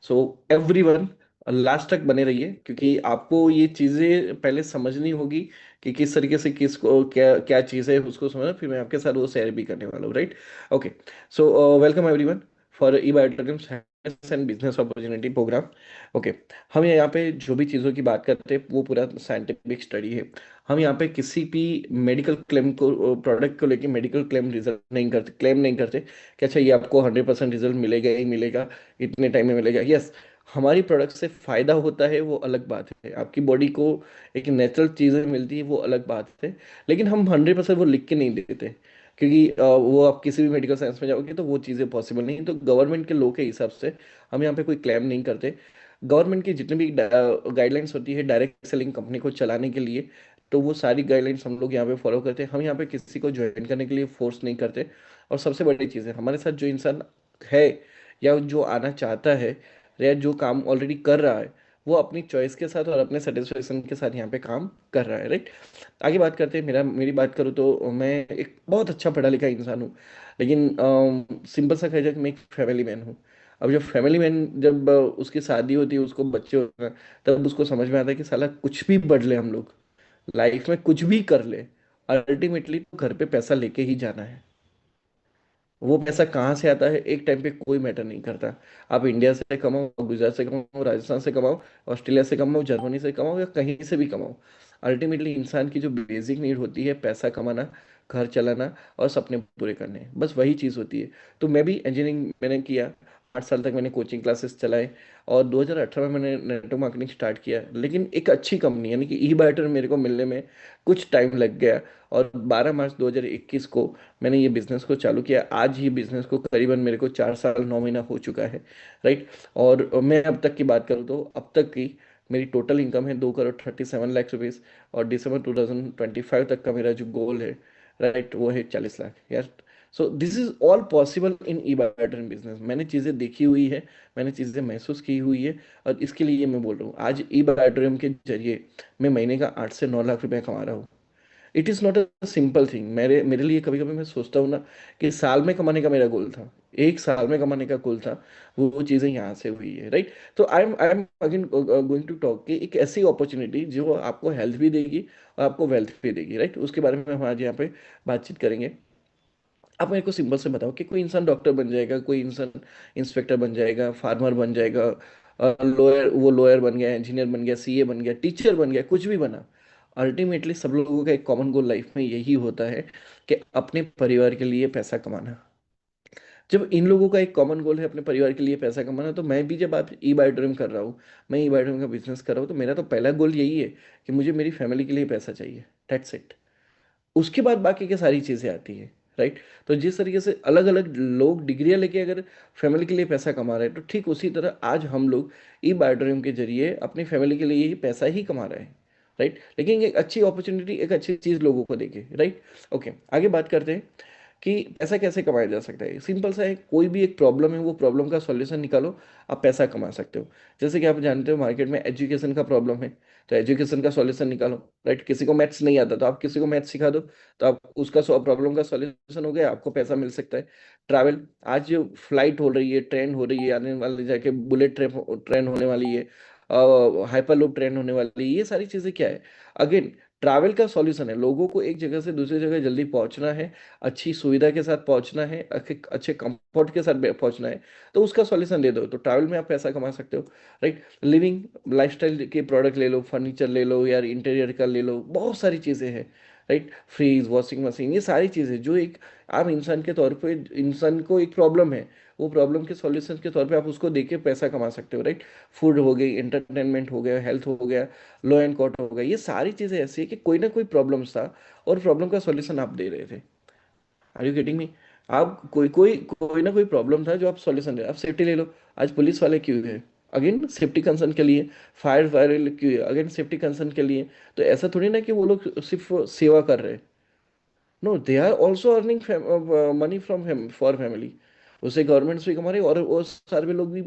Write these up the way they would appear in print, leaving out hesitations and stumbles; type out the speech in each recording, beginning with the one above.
So everyone last तक बने रहिए, क्योंकि आपको ये चीज़ें पहले समझनी होगी कि किस तरीके से किसको क्या क्या चीज़ है उसको समझना, फिर मैं आपके साथ वो शेयर भी करने वाला हूँ, right? Okay. So welcome everyone for e biotechs and business opportunity program. Okay. हम यहाँ पे जो भी चीज़ों की बात करते हैं वो पूरा साइंटिफिक स्टडी है। हम यहाँ पे किसी भी मेडिकल क्लेम को, प्रोडक्ट को लेके मेडिकल क्लेम रिजल्ट नहीं करते, क्लेम नहीं करते कि अच्छा ये आपको 100% रिजल्ट मिलेगा ही मिलेगा, इतने टाइम में मिलेगा। यस, हमारी प्रोडक्ट से फायदा होता है वो अलग बात है, आपकी बॉडी को एक नेचुरल चीज़ें मिलती है वो अलग बात है। लेकिन हम 100% वो लिख के नहीं देते, क्योंकि वो आप किसी भी मेडिकल साइंस में जाओगे तो वो चीज़ें पॉसिबल नहीं। तो गवर्नमेंट के लॉ के हिसाब से हम यहाँ पे कोई क्लेम नहीं करते। गवर्नमेंट की जितनी भी गाइडलाइंस होती है डायरेक्ट सेलिंग कंपनी को चलाने के लिए, तो वो सारी गाइडलाइंस हम लोग यहाँ पे फॉलो करते हैं। हम यहाँ पे किसी को ज्वाइन करने के लिए फोर्स नहीं करते। और सबसे बड़ी चीज़ है, हमारे साथ जो इंसान है या जो आना चाहता है या जो काम ऑलरेडी कर रहा है, वो अपनी चॉइस के साथ और अपने सेटिस्फेक्शन के साथ यहाँ पे काम कर रहा है, राइट? आगे बात करते हैं। मेरी बात करूँ तो मैं एक बहुत अच्छा पढ़ा लिखा इंसान हूँ, लेकिन सिंपल सा कह जाए कि मैं एक फैमिली मैन हूँ। अब जब फैमिली मैन, जब उसकी शादी होती है, उसको बच्चे होते हैं, तब उसको समझ में आता है कि साला कुछ भी बढ़ ले, हम लोग लाइफ में कुछ भी कर ले, अल्टीमेटली तो घर पे पैसा लेके ही जाना है। वो पैसा कहाँ से आता है एक टाइम पे कोई मैटर नहीं करता। आप इंडिया से कमाओ, गुजरात से कमाओ, राजस्थान से कमाओ, ऑस्ट्रेलिया से कमाओ, जर्मनी से कमाओ, या कहीं से भी कमाओ, अल्टीमेटली इंसान की जो बेसिक नीड होती है, पैसा कमाना, घर चलाना और सपने पूरे करने, बस वही चीज़ होती है। तो मैं भी इंजीनियरिंग मैंने किया, 8 साल तक मैंने कोचिंग क्लासेस चलाए, और 2018 में मैंने नेटवर्क मार्केटिंग स्टार्ट किया। लेकिन एक अच्छी कंपनी यानी कि ई बायोटर मेरे को मिलने में कुछ टाइम लग गया, और 12 मार्च 2021 को मैंने ये बिजनेस को चालू किया। आज ही बिजनेस को करीबन मेरे को 4 साल 9 महीना हो चुका है, राइट? और मैं अब तक की बात करूँ तो अब तक की मेरी टोटल इनकम है 2 करोड़ 37 लाख रुपीज़। और दिसंबर 2025 तक का मेरा जो गोल है, राइट, वो है 40 लाख यार। सो this is all possible in E biotech business. मैंने चीज़ें देखी हुई है, मैंने चीज़ें महसूस की हुई है, और इसके लिए मैं बोल रहा हूँ आज ई बायोटेरियम के जरिए मैं महीने का 8 से 9 लाख रुपया कमा रहा हूँ। It is not a simple thing. मेरे मेरे लिए कभी कभी मैं सोचता हूँ ना कि साल में कमाने का मेरा गोल था, 1 साल में कमाने का गोल था, वो चीज़ें यहाँ से हुई है, राइट? तो I am again going to talk कि एक ऐसी अपॉर्चुनिटी जो आपको हेल्थ भी देगी और आपको वेल्थ भी देगी, राइट? उसके बारे में हम आज यहाँ पे बातचीत करेंगे। आप मेरे को सिंपल से बताओ कि कोई इंसान डॉक्टर बन जाएगा, कोई इंसान इंस्पेक्टर बन जाएगा, फार्मर बन जाएगा, लॉयर, वो लॉयर बन गया, इंजीनियर बन गया, सीए बन गया, टीचर बन गया, कुछ भी बना, अल्टीमेटली सब लोगों का एक कॉमन गोल लाइफ में यही होता है कि अपने परिवार के लिए पैसा कमाना। जब इन लोगों का एक कॉमन गोल है अपने परिवार के लिए पैसा कमाना, तो मैं भी जब आप ई बायोटोरियम कर रहा हूँ, मैं ई बायोटोरियम का बिजनेस कर रहा हूँ, तो मेरा तो पहला गोल यही है कि मुझे मेरी फैमिली के लिए पैसा चाहिए। That's it. उसके बाद बाकी की सारी चीज़ें आती है, राइट? तो जिस तरीके से अलग अलग लोग डिग्रियां लेके अगर फैमिली के लिए पैसा कमा रहे हैं, तो ठीक उसी तरह आज हम लोग ई बायोटोरियम के जरिए अपनी फैमिली के लिए ही पैसा ही कमा रहे हैं, राइट? लेकिन एक अच्छी अपॉर्चुनिटी, एक अच्छी चीज़ लोगों को देके, राइट? ओके, आगे बात करते हैं कि पैसा कैसे कमाया जा सकता है। सिंपल सा है, कोई भी एक प्रॉब्लम है, वो प्रॉब्लम का सॉल्यूशन निकालो, आप पैसा कमा सकते हो। जैसे कि आप जानते हो मार्केट में एजुकेशन का प्रॉब्लम है, तो एजुकेशन का सॉल्यूशन निकालो, राइट? किसी को मैथ्स नहीं आता तो आप किसी को मैथ्स सिखा दो, तो आप उसका प्रॉब्लम का सॉल्यूशन हो गया, आपको पैसा मिल सकता है। ट्रैवल, आज जो फ्लाइट हो रही है, ट्रेन हो रही है, आने वाले जाके बुलेट ट्रेन ट्रेन होने वाली है, हाइपरलूप ट्रेन होने वाली है, ये सारी चीज़ें क्या है? अगेन, ट्रैवल का सॉल्यूशन है। लोगों को एक जगह से दूसरी जगह जल्दी पहुंचना है, अच्छी सुविधा के साथ पहुंचना है, अच्छे अच्छे कंफर्ट के साथ पहुंचना है, तो उसका सॉल्यूशन दे दो, तो ट्रैवल में आप पैसा कमा सकते हो, राइट? लिविंग लाइफस्टाइल के प्रोडक्ट ले लो, फर्नीचर ले लो, यार इंटीरियर का ले लो, बहुत सारी चीज़ें हैं, राइट? फ्रीज, वॉशिंग मशीन, ये सारी चीज़ें जो एक आम इंसान के तौर पे, इंसान को एक प्रॉब्लम है, वो प्रॉब्लम के सॉल्यूशन के तौर पे आप उसको दे के पैसा कमा सकते हो, राइट? फूड हो गई, एंटरटेनमेंट हो गया, हेल्थ हो गया, लॉ एंड कॉर्ट हो गया, ये सारी चीज़ें ऐसी है कि कोई ना कोई प्रॉब्लम्स था और प्रॉब्लम का सॉल्यूशन आप दे रहे थे। Are you getting me? आप कोई कोई कोई ना कोई प्रॉब्लम था जो आप सॉल्यूशन दे रहे। आप सेफ्टी ले लो, आज पुलिस वाले क्यों है? अगेन सेफ्टी कंसर्न के लिए। फायर वाले क्यों है? अगेन सेफ्टी कंसर्न के लिए। तो ऐसा थोड़ी ना कि वो लोग सिर्फ सेवा कर रहे हैं। No, they are also earning money from for family. उससे गवर्नमेंट्स भी कमा रहे हैं और वो सारे लोग भी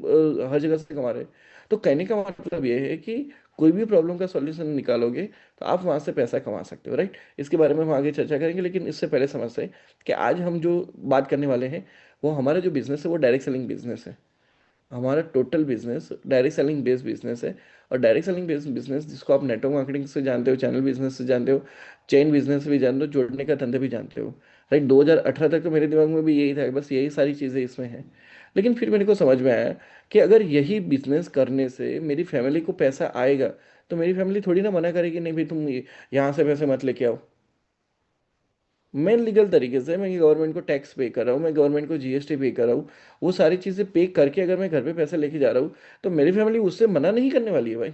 हर जगह से कमा रहे हैं। तो कहने का मतलब ये है कि कोई भी प्रॉब्लम का सॉल्यूशन निकालोगे तो आप वहां से पैसा कमा सकते हो, राइट? इसके बारे में हम आगे चर्चा करेंगे, लेकिन इससे पहले समझते हैं कि आज हम जो बात करने वाले हैं वो हमारा जो बिजनेस है वो डायरेक्ट सेलिंग बिजनेस है। हमारा total business direct selling based business है। और डायरेक्ट सेलिंग बेस्ड बिजनेस जिसको आप नेटवर्क मार्केटिंग से जानते हो, चैनल बिजनेस से जानते हो, चेन बिजनेस भी जानते हो, जोड़ने का धंधा भी जानते हो, राइट। 2018 तक तो मेरे दिमाग में भी यही था, बस यही सारी चीज़ें इसमें हैं। लेकिन फिर मेरे को समझ में आया कि अगर यही बिजनेस करने से मेरी फैमिली को पैसा आएगा, तो मेरी फैमिली थोड़ी ना मना करेगी, नहीं भाई तुम यहाँ से पैसे मत लेके आओ। मैं लीगल तरीके से, मैं गवर्नमेंट को टैक्स पे कर रहा हूँ, मैं गवर्नमेंट को जीएसटी पे कर रहा हूँ, वो सारी चीज़ें पे करके अगर मैं घर पे पैसे लेके जा रहा हूँ, तो मेरी फैमिली उससे मना नहीं करने वाली है भाई।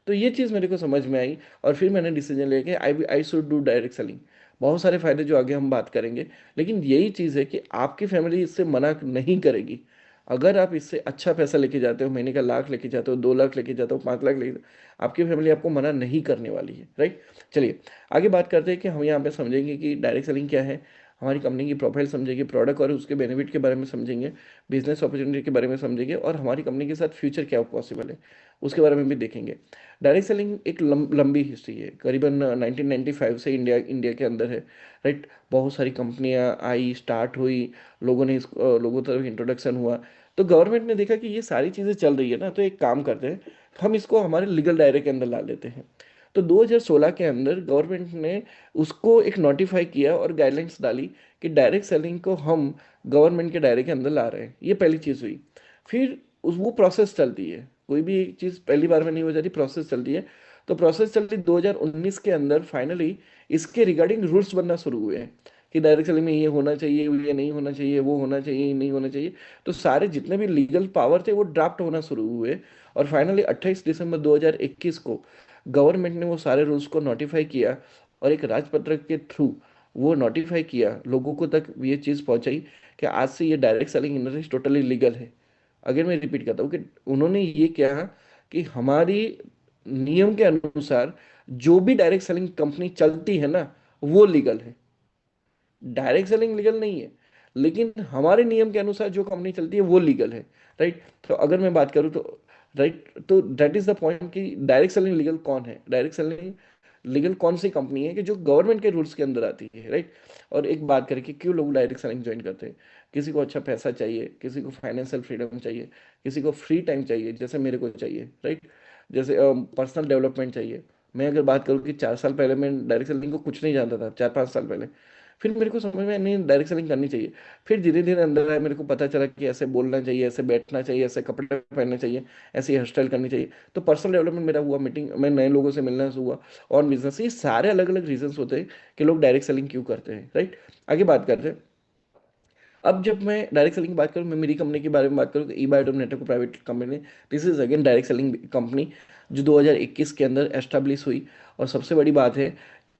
तो ये चीज़ मेरे को समझ में आई, और फिर मैंने डिसीजन लिया कि I should do direct selling. बहुत सारे फायदे जो आगे हम बात करेंगे, लेकिन यही चीज़ है कि आपकी फैमिली इससे मना नहीं करेगी। अगर आप इससे अच्छा पैसा लेके जाते हो, महीने का 1 लाख लेके जाते हो, 2 लाख लेके जाते हो, 5 लाख लेके, आपकी फैमिली आपको मना नहीं करने वाली है, राइट। चलिए आगे बात करते हैं कि हम यहाँ पे समझेंगे कि डायरेक्ट सेलिंग क्या है, हमारी कंपनी की प्रोफाइल समझेंगे, प्रोडक्ट और उसके बेनिफिट के बारे में समझेंगे, बिजनेस अपॉर्चुनिटी के बारे में समझेंगे, और हमारी कंपनी के साथ फ्यूचर क्या पॉसिबल है उसके बारे में भी देखेंगे। डायरेक्ट सेलिंग एक लंबी हिस्ट्री है, करीबन 1995 से इंडिया इंडिया के अंदर है, राइट। बहुत सारी कंपनियां आई, स्टार्ट हुई, लोगों ने लोगों तरफ इंट्रोडक्शन हुआ, तो गवर्नमेंट ने देखा कि ये सारी चीज़ें चल रही है ना, तो एक काम करते हैं, हम इसको हमारे लीगल दायरे के अंदर ला लेते हैं। तो 2016 के अंदर गवर्नमेंट ने उसको एक नोटिफाई किया और गाइडलाइंस डाली कि डायरेक्ट सेलिंग को हम गवर्नमेंट के दायरे के अंदर ला रहे हैं। ये पहली चीज़ हुई। फिर उस वो प्रोसेस चलती है, कोई भी एक चीज़ पहली बार में नहीं हो जाती, प्रोसेस चलती है। तो प्रोसेस चलती 2019 के अंदर फाइनली इसके रिगार्डिंग रूल्स बनना शुरू हुए हैं कि डायरेक्ट सेलिंग में ये होना चाहिए, ये नहीं होना चाहिए, वो होना चाहिए, ये नहीं होना चाहिए। तो सारे जितने भी लीगल पावर थे वो ड्राफ्ट होना शुरू हुए, और फाइनली 28 दिसंबर 2021 को गवर्नमेंट ने वो सारे रूल्स को नोटिफाई किया, और एक राजपत्र के थ्रू वो नोटिफाई किया, लोगों को तक ये चीज़ पहुंचाई कि आज से ये direct selling industry totally legal है। अगर मैं रिपीट करता हूँ कि उन्होंने ये कहा कि हमारी नियम के अनुसार जो भी डायरेक्ट सेलिंग कंपनी चलती है ना, वो लीगल है। डायरेक्ट सेलिंग लीगल नहीं है, लेकिन हमारे नियम के अनुसार जो कंपनी चलती है वो लीगल है, राइट। तो अगर मैं बात करूँ तो, राइट, तो दैट इज द पॉइंट कि डायरेक्ट सेलिंग लीगल कौन है, डायरेक्ट सेलिंग लीगल कौन सी कंपनी है कि जो गवर्नमेंट के रूल्स के अंदर आती है, राइट। और एक बात करें कि क्यों लोग डायरेक्ट सेलिंग ज्वाइन करते हैं। किसी को अच्छा पैसा चाहिए, किसी को फाइनेंशियल फ्रीडम चाहिए, किसी को फ्री टाइम चाहिए जैसे मेरे को चाहिए, राइट। जैसे पर्सनल डेवलपमेंट चाहिए। मैं अगर बात करूँ कि 4 साल पहले मैं डायरेक्ट सेलिंग को कुछ नहीं जानता था, 4-5 साल पहले। फिर मेरे को समझ में नहीं, डायरेक्ट सेलिंग करनी चाहिए। फिर धीरे धीरे अंदर आया, मेरे को पता चला कि ऐसे बोलना चाहिए, ऐसे बैठना चाहिए, ऐसे कपड़े पहनने चाहिए, ऐसी हेयर स्टाइल करनी चाहिए। तो पर्सनल डेवलपमेंट मेरा हुआ, मीटिंग में नए लोगों से मिलना हुआ, और बिजनेस, ये सारे अलग अलग रीजंस होते हैं कि लोग डायरेक्ट सेलिंग क्यों करते हैं, राइट। आगे बात करते हैं। अब जब मैं डायरेक्ट सेलिंग की बात करूँ, मैं मेरी कंपनी के बारे में बात करूँ तो e biotope network private company, this is again direct selling company, जो 2021 के अंदर एस्टेब्लिश हुई। और सबसे बड़ी बात है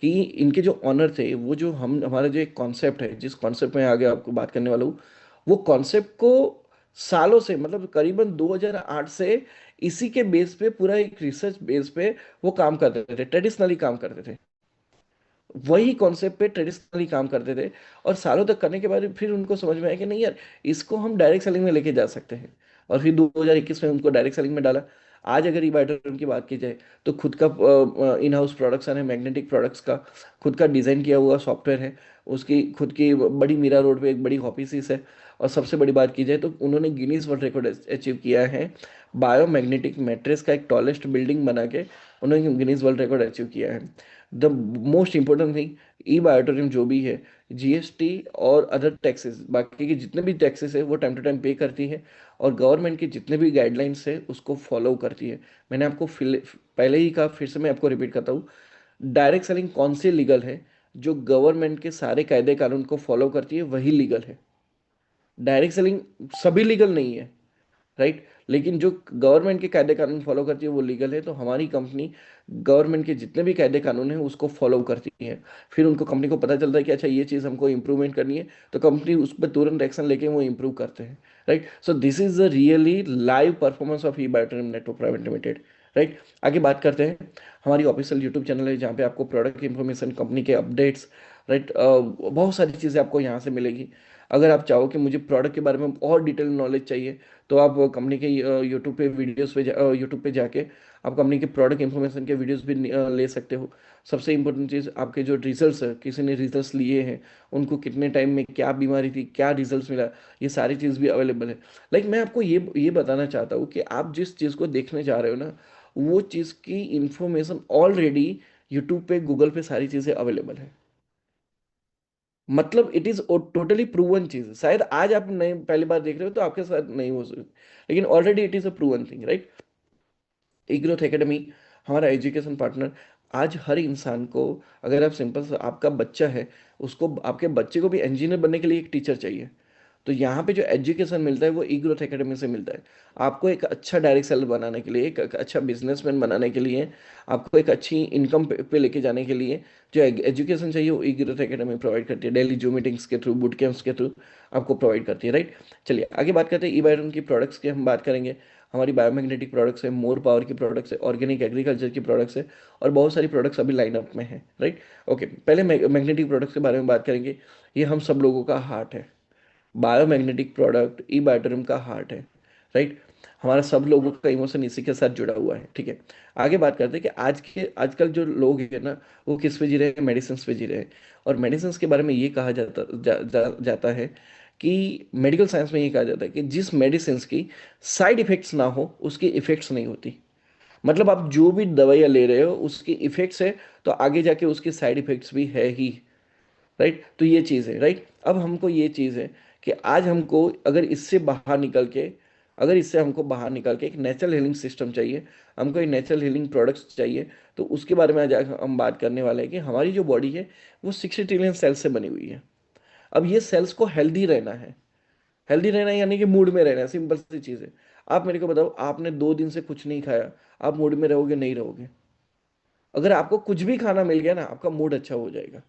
कि इनके जो ऑनर थे, वो जो हम हमारा जो एक कॉन्सेप्ट है, जिस कॉन्सेप्ट में आगे आपको बात करने वाला हूँ, वो कॉन्सेप्ट को सालों से, मतलब करीबन 2008 से इसी के बेस पे, पूरा एक रिसर्च बेस पे वो काम करते थे, ट्रेडिशनली काम करते थे, वही कॉन्सेप्ट पे ट्रेडिशनली काम करते थे। और सालों तक करने के बाद फिर उनको समझ में आया कि नहीं यार, इसको हम डायरेक्ट सेलिंग में लेके जा सकते हैं। और फिर 2021 में उनको डायरेक्ट सेलिंग में डाला। आज अगर ई बायोटोन की बात की जाए, तो खुद का इन हाउस प्रोडक्शन है, मैग्नेटिक प्रोडक्ट्स का खुद का डिज़ाइन किया हुआ सॉफ्टवेयर है, उसकी खुद की बड़ी मीरा रोड पे एक बड़ी ऑफिस है। और सबसे बड़ी बात की जाए तो उन्होंने गिनीज वर्ल्ड रिकॉर्ड अचीव किया है, बायोमैग्नेटिक मैट्रेस का एक टॉलेस्ट बिल्डिंग बना के उन्होंने गिनीज वर्ल्ड रिकॉर्ड अचीव किया है। द मोस्ट इंपॉर्टेंट थिंग, ई बायोटोरियम जो भी है, जीएसटी और अदर टैक्सेस, बाकी के जितने भी टैक्सेस है वो टाइम टू टाइम पे करती है, और गवर्नमेंट के जितने भी गाइडलाइंस है उसको फॉलो करती है। मैंने आपको पहले ही कहा, फिर से मैं आपको रिपीट करता हूँ, डायरेक्ट सेलिंग कौन सी लीगल है, जो गवर्नमेंट के सारे कायदे कानून को फॉलो करती है वही लीगल है। डायरेक्ट सेलिंग सभी लीगल नहीं है, राइट, लेकिन जो गवर्नमेंट के कायदे कानून फॉलो करती है वो लीगल है। तो हमारी कंपनी गवर्नमेंट के जितने भी कायदे कानून हैं उसको फॉलो करती है। फिर उनको कंपनी को पता चलता है कि अच्छा ये चीज़ हमको इम्प्रूवमेंट करनी है, तो कंपनी उस पर तुरंत एक्शन लेके वो इम्प्रूव करते हैं, right. So this is the really live performance of e biotonium network private limited, right. आगे बात करते हैं। हमारी ऑफिशियल यूट्यूब चैनल है जहाँ पे आपको प्रोडक्ट इन्फॉर्मेशन, कंपनी के अपडेट्स, राइट, बहुत सारी चीज़ें आपको यहाँ से मिलेगी। अगर आप चाहो कि मुझे प्रोडक्ट के बारे में और डिटेल नॉलेज चाहिए, तो आप कंपनी के यूट्यूब पे वीडियोस पे यूट्यूब पे जाके आप कंपनी के प्रोडक्ट इन्फॉर्मेशन के वीडियोस भी ले सकते हो। सबसे इंपॉर्टेंट चीज़, आपके जो रिजल्ट्स है, किसी ने रिजल्ट्स लिए हैं, उनको कितने टाइम में क्या बीमारी थी, क्या रिजल्ट्स मिला, ये सारी चीज़ भी अवेलेबल है। लाइक मैं आपको ये बताना चाहता हूँ कि आप जिस चीज़ को देखने जा रहे हो ना, वो चीज़ की इंफॉर्मेशन ऑलरेडी यूट्यूब पे, गूगल पे सारी चीज़ें अवेलेबल है। मतलब इट इज टोटली प्रूवन चीज। शायद आज आप नए पहली बार देख रहे हो तो आपके साथ नहीं हो सकती, लेकिन already it is a proven thing, right. E growth academy हमारा एजुकेशन पार्टनर, आज हर इंसान को, अगर आप सिंपल सा, आपका बच्चा है, उसको, आपके बच्चे को भी इंजीनियर बनने के लिए एक टीचर चाहिए। तो यहाँ पे जो एजुकेशन मिलता है वो ई ग्रोथ एकेडमी से मिलता है। आपको एक अच्छा डायरेक्ट सेलर बनाने के लिए, एक अच्छा बिजनेसमैन बनाने के लिए, आपको एक अच्छी इनकम पे लेके जाने के लिए जो एजुकेशन चाहिए वो ई ग्रोथ एकेडमी प्रोवाइड करती है। डेली जो मीटिंग्स के थ्रू, बूट कैंप्स के थ्रू आपको प्रोवाइड करती है, राइट। चलिए आगे बात करते हैं। ई बायोन की प्रोडक्ट्स की हम बात करेंगे। हमारी बायोमैग्नेटिक प्रोडक्ट्स है, मोर पावर की प्रोडक्ट्स है, ऑर्गेनिक एग्रीकल्चर की प्रोडक्ट्स है, और बहुत सारी प्रोडक्ट्स अभी लाइनअप में है, राइट। ओके, पहले मैग्नेटिक प्रोडक्ट्स के बारे में बात करेंगे। ये हम सब लोगों का हार्ट है। बायोमैग्नेटिक प्रोडक्ट ई बायोटरम का हार्ट है, राइट। हमारा सब लोगों का इमोशन इसी के साथ जुड़ा हुआ है, ठीक है। आगे बात करते हैं कि आजकल जो लोग हैं ना, वो किस पे जी रहे हैं, मेडिसिन पे जी रहे हैं। और मेडिसिन के बारे में ये कहा जाता है कि मेडिकल साइंस में ये कहा जाता है कि जिस मेडिसिन की साइड इफेक्ट्स ना हो, उसकी इफेक्ट्स नहीं होती। मतलब आप जो भी दवाइयाँ ले रहे हो उसकी इफेक्ट्स है, तो आगे जाके उसकी साइड इफेक्ट्स भी है ही, राइट। तो ये चीज़ है, राइट। अब हमको ये चीज़ है कि आज हमको अगर इससे बाहर निकल के, अगर इससे हमको बाहर निकल के एक नेचुरल हीलिंग सिस्टम चाहिए, हमको एक नेचुरल हीलिंग प्रोडक्ट्स चाहिए, तो उसके बारे में आज हम बात करने वाले हैं कि हमारी जो बॉडी है वो 60 ट्रिलियन सेल्स से बनी हुई है। अब ये सेल्स को हेल्दी रहना है। हेल्दी रहना यानी कि मूड में रहना है, सिंपल सी चीज़ है। आप मेरे को बताओ, आपने 2 दिन से कुछ नहीं खाया, आप मूड में रहोगे, नहीं रहोगे? अगर आपको कुछ भी खाना मिल गया ना, आपका मूड अच्छा हो जाएगा,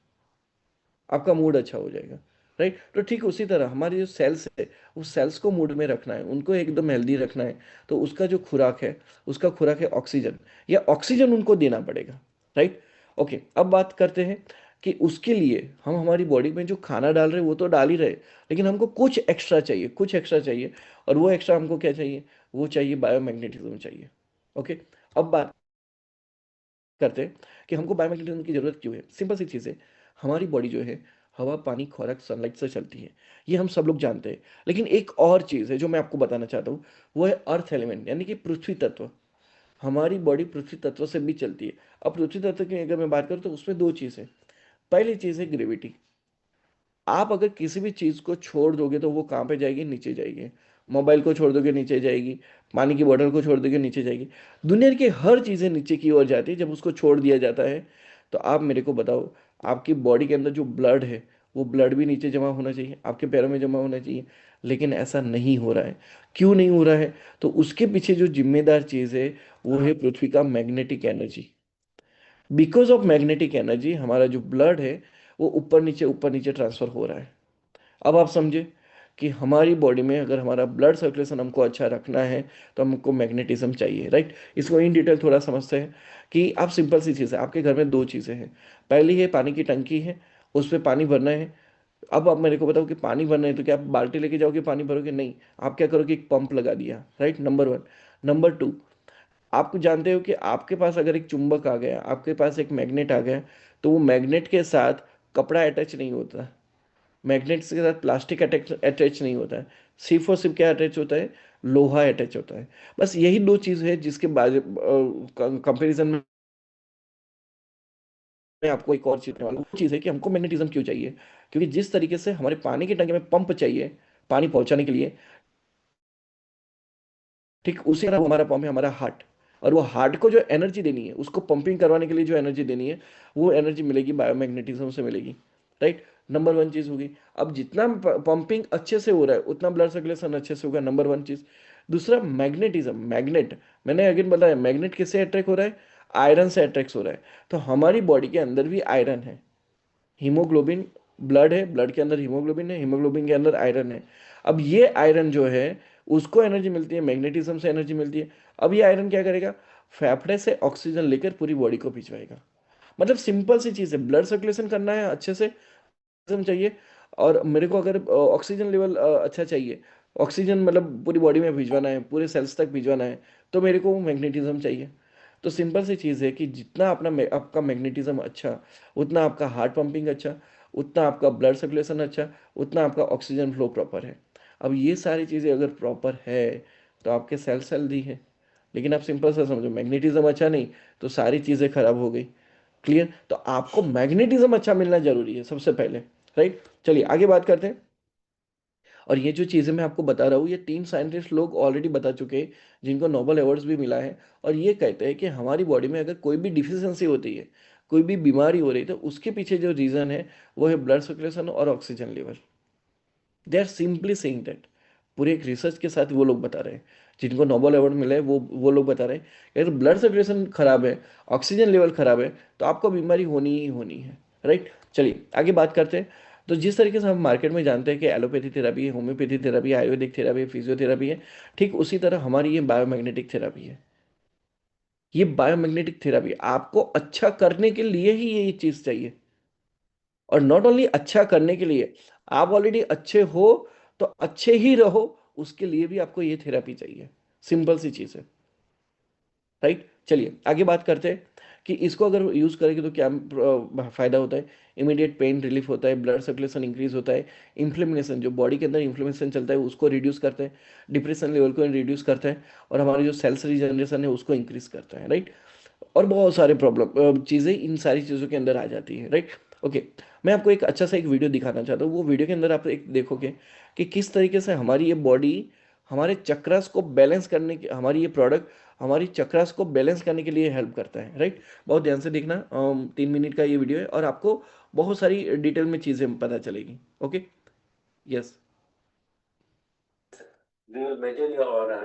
आपका मूड अच्छा हो जाएगा, राइट। तो ठीक उसी तरह हमारी जो सेल्स है, उस सेल्स को मूड में रखना है, उनको एकदम हेल्दी रखना है। तो उसका जो खुराक है, उसका खुराक है ऑक्सीजन, या ऑक्सीजन उनको देना पड़ेगा, राइट। ओके, अब बात करते हैं कि उसके लिए हम हमारी बॉडी में जो खाना डाल रहे हैं वो तो डाल ही रहे, लेकिन हमको कुछ एक्स्ट्रा चाहिए, कुछ एक्स्ट्रा चाहिए। और वो एक्स्ट्रा हमको क्या चाहिए? वो चाहिए बायोमैग्नेटिज्म चाहिए। ओके, अब बात करते हैं कि हमको बायोमैग्नेटिज्म की जरूरत क्यों है। सिंपल सी चीज़ है, हमारी बॉडी जो है हवा, पानी, खुराक, सनलाइट से चलती है। ये हम सब लोग जानते हैं। लेकिन एक और चीज़ है जो मैं आपको बताना चाहता हूँ, वो है अर्थ एलिमेंट, यानी कि पृथ्वी तत्व। हमारी बॉडी पृथ्वी तत्व से भी चलती है। अब पृथ्वी तत्व की अगर मैं बात करूँ तो उसमें दो चीज़ है। पहली चीज़ है ग्रेविटी। आप अगर किसी भी चीज़ को छोड़ दोगे तो वो कहाँ पे जाएगी? नीचे जाएगी। मोबाइल को छोड़ दोगे, नीचे जाएगी। पानी की बोतल को छोड़ दोगे, नीचे जाएगी। दुनिया की हर चीज़ें नीचे की ओर जाती है जब उसको छोड़ दिया जाता है। तो आप मेरे को बताओ, आपकी बॉडी के अंदर जो ब्लड है, वो ब्लड भी नीचे जमा होना चाहिए, आपके पैरों में जमा होना चाहिए। लेकिन ऐसा नहीं हो रहा है। क्यों नहीं हो रहा है? तो उसके पीछे जो जिम्मेदार चीज़ है वो है पृथ्वी का magnetic energy. Because of magnetic energy हमारा जो ब्लड है वो ऊपर नीचे ट्रांसफर हो रहा है। अब आप समझे कि हमारी बॉडी में अगर हमारा ब्लड सर्कुलेशन हमको अच्छा रखना है तो हमको मैग्नेटिज्म चाहिए, राइट। इसको इन डिटेल थोड़ा समझते हैं कि आप, सिंपल सी चीज़ है, आपके घर में दो चीज़ें हैं। पहली है पानी की टंकी है, उस पर पानी भरना है। अब आप मेरे को बताओ कि पानी भरना है तो क्या आप बाल्टी लेके जाओगे पानी भरोगे? नहीं। आप क्या करोगे? एक पंप लगा दिया, right, number one. Number two, आप जानते हो कि आपके पास अगर एक चुंबक आ गया, आपके पास एक मैग्नेट आ गया, तो वो मैग्नेट के साथ कपड़ा अटैच नहीं होता, मैग्नेट के साथ प्लास्टिक अटैच अटैच नहीं होता है। सिर्फ और सिर्फ क्या अटैच होता है? लोहा अटैच होता है। बस यही दो चीज़ है जिसके बाद कंपैरिजन में मैं आपको एक और चीज़ बताने वाला हूँ। वो चीज़ है कि हमको मैग्नेटिज्म क्यों चाहिए। क्योंकि जिस तरीके से हमारे पानी की टंकी में पंप चाहिए पानी पहुंचाने के लिए, ठीक उसी तरह हमारा पंप है, हमारा हार्ट। और वो हार्ट को जो एनर्जी देनी है, उसको पंपिंग करवाने के लिए जो एनर्जी देनी है, वो एनर्जी मिलेगी बायोमैग्नेटिज्म से मिलेगी, राइट। नंबर वन चीज़ होगी। अब जितना पंपिंग अच्छे से हो रहा है उतना ब्लड सर्कुलेशन अच्छे से होगा, नंबर वन चीज़। दूसरा मैग्नेटिज्म, मैग्नेट, मैंने अगेन बताया, मैग्नेट किससे अट्रैक्ट हो रहा है? आयरन से अट्रैक्ट हो रहा है। तो हमारी बॉडी के अंदर भी आयरन है। हीमोग्लोबिन, ब्लड है, ब्लड के अंदर हीमोग्लोबिन है, हीमोग्लोबिन के अंदर आयरन है। अब ये आयरन जो है उसको एनर्जी मिलती है, मैग्नेटिज्म से एनर्जी मिलती है। अब ये आयरन क्या करेगा? फेफड़े से ऑक्सीजन लेकर पूरी बॉडी को भिजवाएगा। मतलब सिंपल सी चीज़ है, ब्लड सर्कुलेशन करना है अच्छे से, ऑक्सीजन चाहिए। और मेरे को अगर ऑक्सीजन लेवल अच्छा चाहिए, ऑक्सीजन मतलब पूरी बॉडी में भिजवाना है, पूरे सेल्स तक भिजवाना है, तो मेरे को मैग्नेटिज्म चाहिए। तो सिंपल सी चीज़ है कि जितना आपका मैग्नेटिज्म अच्छा, उतना आपका हार्ट पंपिंग अच्छा, उतना आपका ब्लड सर्कुलेशन अच्छा, उतना आपका ऑक्सीजन फ्लो प्रॉपर है। अब ये सारी चीज़ें अगर प्रॉपर है तो आपके सेल्स हेल्दी है। लेकिन आप सिंपल सा समझो, मैग्नेटिज्म अच्छा नहीं तो सारी चीज़ें खराब हो गई। क्लियर? तो आपको मैग्नेटिज्म अच्छा मिलना जरूरी है सबसे पहले। राइट, चलिए आगे बात करते हैं। और ये जो चीज़ें मैं आपको बता रहा हूँ, ये 3 साइंटिस्ट लोग ऑलरेडी बता चुके हैं, जिनको नोबेल अवार्ड्स भी मिला है। और ये कहते हैं कि हमारी बॉडी में अगर कोई भी डिफिशियंसी होती है, कोई भी बीमारी हो रही है, तो उसके पीछे जो रीज़न है वो है ब्लड सर्कुलेशन और oxygen level. They are simply saying that. पूरे एक रिसर्च के साथ वो लोग बता रहे हैं, जिनको नोबेल अवार्ड मिला है, वो लोग बता रहे हैं कि अगर ब्लड सर्कुलेशन खराब है, ऑक्सीजन लेवल खराब है, तो आपको बीमारी होनी ही होनी है। राइट, चलिए आगे बात करते हैं। तो जिस तरीके से हम मार्केट में जानते हैं कि एलोपैथी थेरापी है, होम्योपैथी थेरापी है, आयुर्वेदिक थेरापी है, फिजियोथेरापी है, ठीक उसी तरह हमारी ये बायोमैग्नेटिक थेरापी है। ये बायोमैग्नेटिक थेरापी आपको अच्छा करने के लिए ही ये चीज़ चाहिए। और नॉट ओनली अच्छा करने के लिए, आप ऑलरेडी अच्छे हो तो अच्छे ही रहो, उसके लिए भी आपको ये थेरापी चाहिए। सिंपल सी चीज़ है। राइट, चलिए आगे बात करते हैं कि इसको अगर यूज़ करेंगे तो क्या फ़ायदा होता है। इमीडिएट पेन रिलीफ होता है, ब्लड सर्कुलेशन इंक्रीज होता है, इन्फ्लेमेशन जो बॉडी के अंदर इन्फ्लेमेशन चलता है उसको रिड्यूस करते हैं, डिप्रेशन लेवल को रिड्यूस करते हैं, और हमारी जो सेल्स रीजनरेशन है उसको इंक्रीज करता है। राइट, और बहुत सारे प्रॉब्लम चीज़ें इन सारी चीज़ों के अंदर आ जाती है। Right, okay. मैं आपको एक अच्छा सा एक वीडियो दिखाना चाहता हूँ। वो वीडियो के अंदर आप एक देखोगे कि किस तरीके से हमारी ये बॉडी हमारे चक्रास को बैलेंस करने के, हमारी ये प्रोडक्ट हमारी चक्रास को बैलेंस करने के लिए हेल्प करता है। राइट, बहुत ध्यान से देखना। 3 मिनट का ये वीडियो है और आपको बहुत सारी डिटेल में चीज़ें पता चलेगी। Okay, yes. We will measure your aura,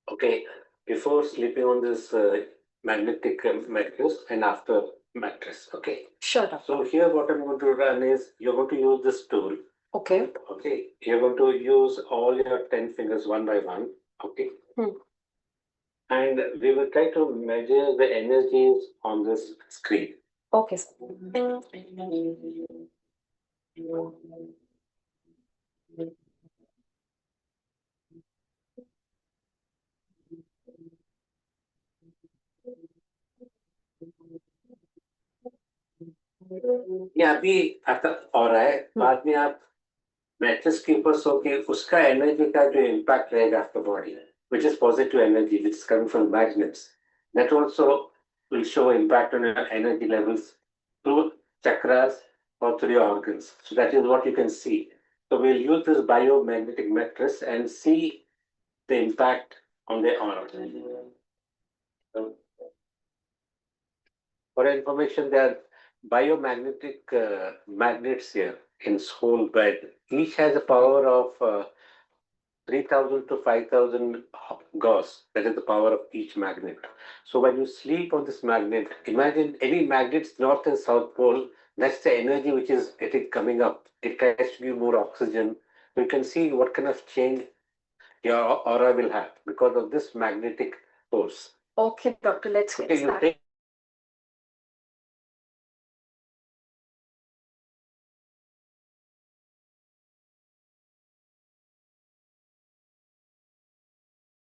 okay, before sleeping on this magnetic mattress and after mattress, okay. Sure. So here what I'm going to run is you're going to use this tool. Okay. Okay. You're going to use all your 10 fingers one by one. Okay. And we will try to measure the energies on this screen. Okay. ये अभी आता हो रहा है, बाद में आप mattress के ऊपर सो के उसका एनर्जी का जो इम्पैक्ट रहेगा आपका body, which is positive energy which is coming from magnets, that also will show impact on your energy levels through chakras or through your organs. So that is what you can see. So we'll use this biomagnetic mattress and see the impact on the organ. So, for your information, there are biomagnetic magnets here in this whole bed. Each has a power of 3,000 to 5,000 Gauss. That is the power of each magnet. So when you sleep on this magnet, imagine any magnets north and south pole. That's the energy which is getting coming up. It tries to give more oxygen. So you can see what kind of change your aura will have because of this magnetic force. Okay, doctor, let's get started.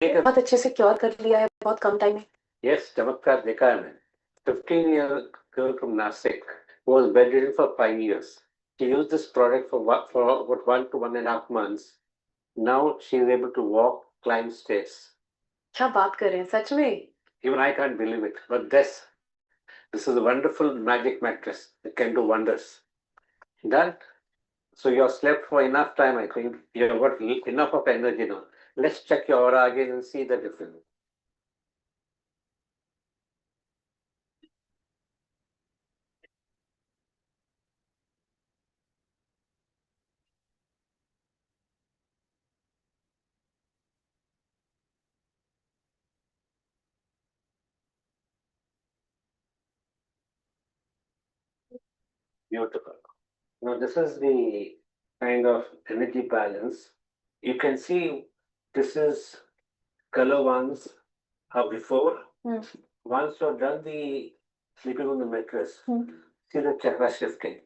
बहुत अच्छे से cure कर लिया है बहुत कम time में। Yes, चमत्कार देखा है मैंने। 15-year girl from Nasik who was bedridden for 5 years. She used this product for about 1 to 1.5 months. Now she is able to walk, climb stairs. क्या बात कर रहे हैं सच में? Even I can't believe it. But this is a wonderful magic mattress. It can do wonders. Done. So you have slept for enough time, I think. You have got enough of energy now. Let's check your aura again and see the difference. Beautiful. Now this is the kind of energy balance. You can see this is color ones are before. Once you're done the sleeping on the mattress, see the chakra shifting.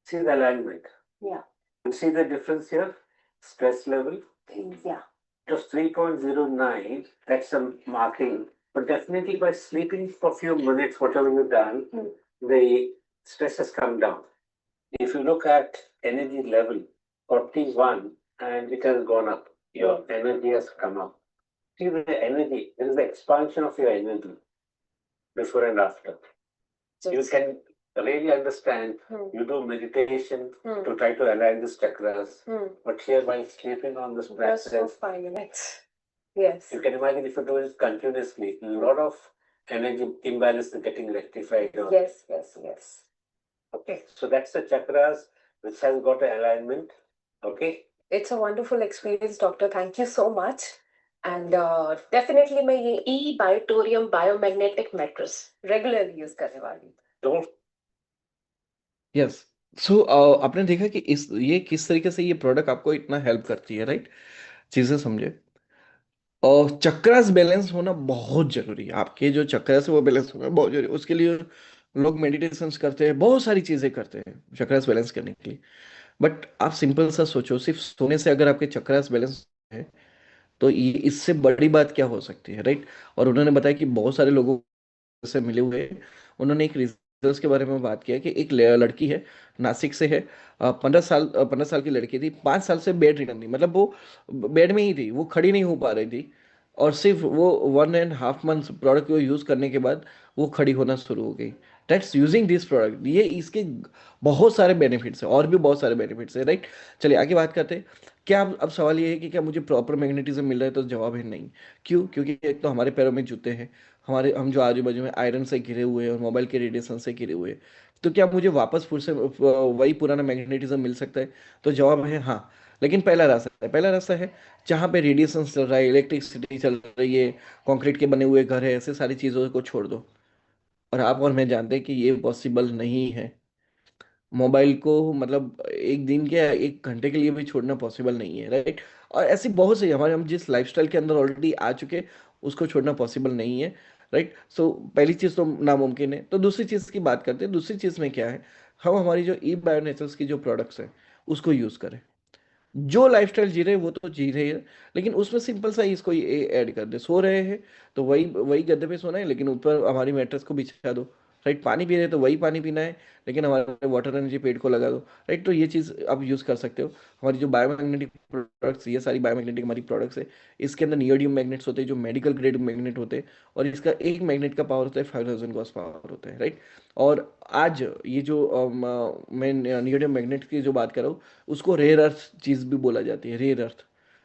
See the alignment. Yeah. You see the difference here? Stress level, Yeah. Just 3.09, that's a marking. But definitely by sleeping for a few minutes, whatever you've done, the stress has come down. If you look at energy level, 41, and it has gone up. Your energy has come up. See the energy, there is the expansion of your energy before and after. You can really understand. You do meditation to try to align the chakras, but here by sleeping on this practice, just for 5 minutes. Yes. You can imagine if you do it continuously, a lot of energy imbalance is getting rectified. Yes, yes, yes. Okay, so that's the chakras which has got an alignment. Okay. It's a wonderful experience, doctor. Thank you so much. And definitely मैं ये ई बायोटोरियम biomagnetic mattress regularly use करने वाली हूँ। Don't yes. सो आपने देखा कि इस ये किस तरीके से ये प्रोडक्ट आपको इतना हेल्प करती है, राइट? चीजें समझे। और चक्रास बैलेंस होना बहुत जरूरी है, आपके जो चक्रास है वो बैलेंस होना बहुत जरूरी है। उसके लिए लोग मेडिटेशंस करते हैं, बहुत सारी चीजें करते हैं चक्रास बैलेंस करने के लिए। बट आप सिंपल सा सोचो, सिर्फ सोने से अगर आपके चक्रास बैलेंस है तो ये इससे बड़ी बात क्या हो सकती है, राइट? और उन्होंने बताया कि बहुत सारे लोगों से मिले हुए हैं। उन्होंने एक रिसर्च के बारे में बात किया कि एक लड़की है, नासिक से है। 15 साल की लड़की थी, 5 साल से बेड रिडन थी, मतलब वो बेड में ही थी, वो खड़ी नहीं हो पा रही थी। और सिर्फ वो 1.5 मंथ प्रोडक्ट को यूज करने के बाद वो खड़ी होना शुरू हो गई। That's using this product. ये इसके बहुत सारे बेनिफिट्स हैं, और भी बहुत सारे बेनिफिट्स हैं, राइट? चलिए आगे बात करते हैं। क्या अब सवाल ये है कि क्या मुझे प्रॉपर मैग्नेटिज्म मिल रहा है? तो जवाब है नहीं। क्यों? क्योंकि एक तो हमारे पैरों में जूते हैं, हम जो आजू बाजू में आयरन से घिरे हुए हैं और मोबाइल के रेडिएशन से घिरे हुए हैं। तो क्या मुझे वापस फिर से वही पुराना मैग्नेटिज्म मिल सकता है? तो जवाब है हाँ। लेकिन पहला रास्ता है जहाँ पे रेडिएशन चल रहा है, इलेक्ट्रिसिटी चल रही है, कंक्रीट के बने हुए घर है, ऐसे सारी चीज़ों को छोड़ दो। और आप और मैं जानते हैं कि ये पॉसिबल नहीं है। मोबाइल को मतलब एक दिन के या 1 घंटे के लिए भी छोड़ना पॉसिबल नहीं है, राइट? और ऐसी बहुत सी हमारे हम जिस लाइफस्टाइल के अंदर ऑलरेडी आ चुके हैं, उसको छोड़ना पॉसिबल नहीं है, राइट? सो पहली चीज़ तो नामुमकिन है। तो दूसरी चीज़ की बात करते हैं। दूसरी चीज़ में क्या है, हम हमारी जो ई बायोनेचर्स की जो प्रोडक्ट्स हैं उसको यूज़ करें। जो लाइफस्टाइल जी रहे हैं वो तो जी रहे हैं, लेकिन उसमें सिंपल सा ही इसको ये ऐड कर दे। सो रहे हैं तो वही वही गद्दे पे सोना है, लेकिन ऊपर हमारी मैट्रेस को बिछा दो, राइट? पानी पी रहे हैं तो वही पानी पीना है, लेकिन हमारे वाटर एनर्जी पेट को लगा दो, राइट? तो ये चीज़ आप यूज़ कर सकते हो। हमारी जो बायोमैग्नेटिक प्रोडक्ट्स, ये सारी बायोमैग्नेटिक हमारी प्रोडक्ट्स है। इसके अंदर नियोडियम मैग्नेट्स होते हैं जो मेडिकल ग्रेड मैग्नेट होते हैं, और इसका एक मैग्नेट का पावर होता है 5000 गॉस पावर होता है, राइट? और आज ये जो मैं नियोडियम मैग्नेट की जो बात कर रहा हूँ, उसको रेयर अर्थ चीज भी बोला जाती है, रेयर अर्थ,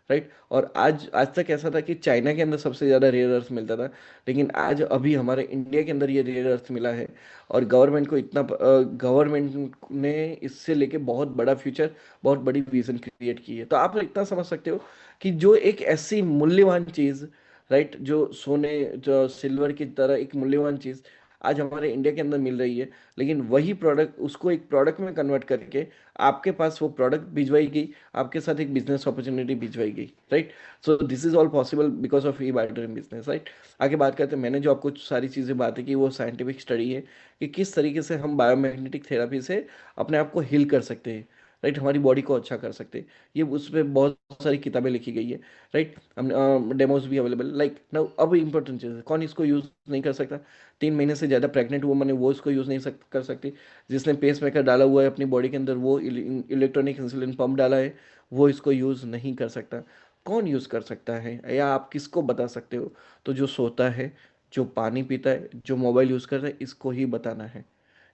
राइट? और आज आज तक ऐसा था कि चाइना के अंदर सबसे ज्यादा रेयर अर्थ मिलता था, लेकिन आज अभी हमारे इंडिया के अंदर ये रेयर अर्थ मिला है। और गवर्नमेंट को इतना गवर्नमेंट ने इससे लेके बहुत बड़ा फ्यूचर, बहुत बड़ी विजन क्रिएट की है। तो आप इतना समझ सकते हो कि जो एक ऐसी मूल्यवान चीज, राइट, जो सोने, जो सिल्वर की तरह एक मूल्यवान चीज आज हमारे इंडिया के अंदर मिल रही है, लेकिन वही प्रोडक्ट उसको एक प्रोडक्ट में कन्वर्ट करके आपके पास वो प्रोडक्ट भिजवाई गई, आपके साथ एक बिजनेस अपॉर्चुनिटी भिजवाई गई, right? So this is all possible because of e biotorium business, right? आगे बात करते हैं। मैंने जो आपको सारी चीज़ें बातें की वो साइंटिफिक स्टडी है कि किस तरीके से हम बायोमैग्नेटिक थेरेपी से अपने आप को हील कर सकते हैं, राइट? हमारी बॉडी को अच्छा कर सकते हैं। ये उस पर बहुत सारी किताबें लिखी गई है, राइट? हम डेमोज भी अवेलेबल, लाइक नाउ। अब इंपॉर्टेंट चीज़ है, कौन इसको यूज़ नहीं कर सकता? 3 महीने से ज़्यादा प्रेग्नेंट वुमन है वो इसको यूज़ नहीं कर सकती। जिसने पेस मेकर डाला हुआ है अपनी बॉडी के अंदर, वो इलेक्ट्रॉनिक इंसुलिन पंप डाला है, वो इसको यूज़ नहीं कर सकता। कौन यूज़ कर सकता है, या आप किसको बता सकते हो? तो जो सोता है, जो पानी पीता है, जो मोबाइल यूज़ करता है, इसको ही बताना है।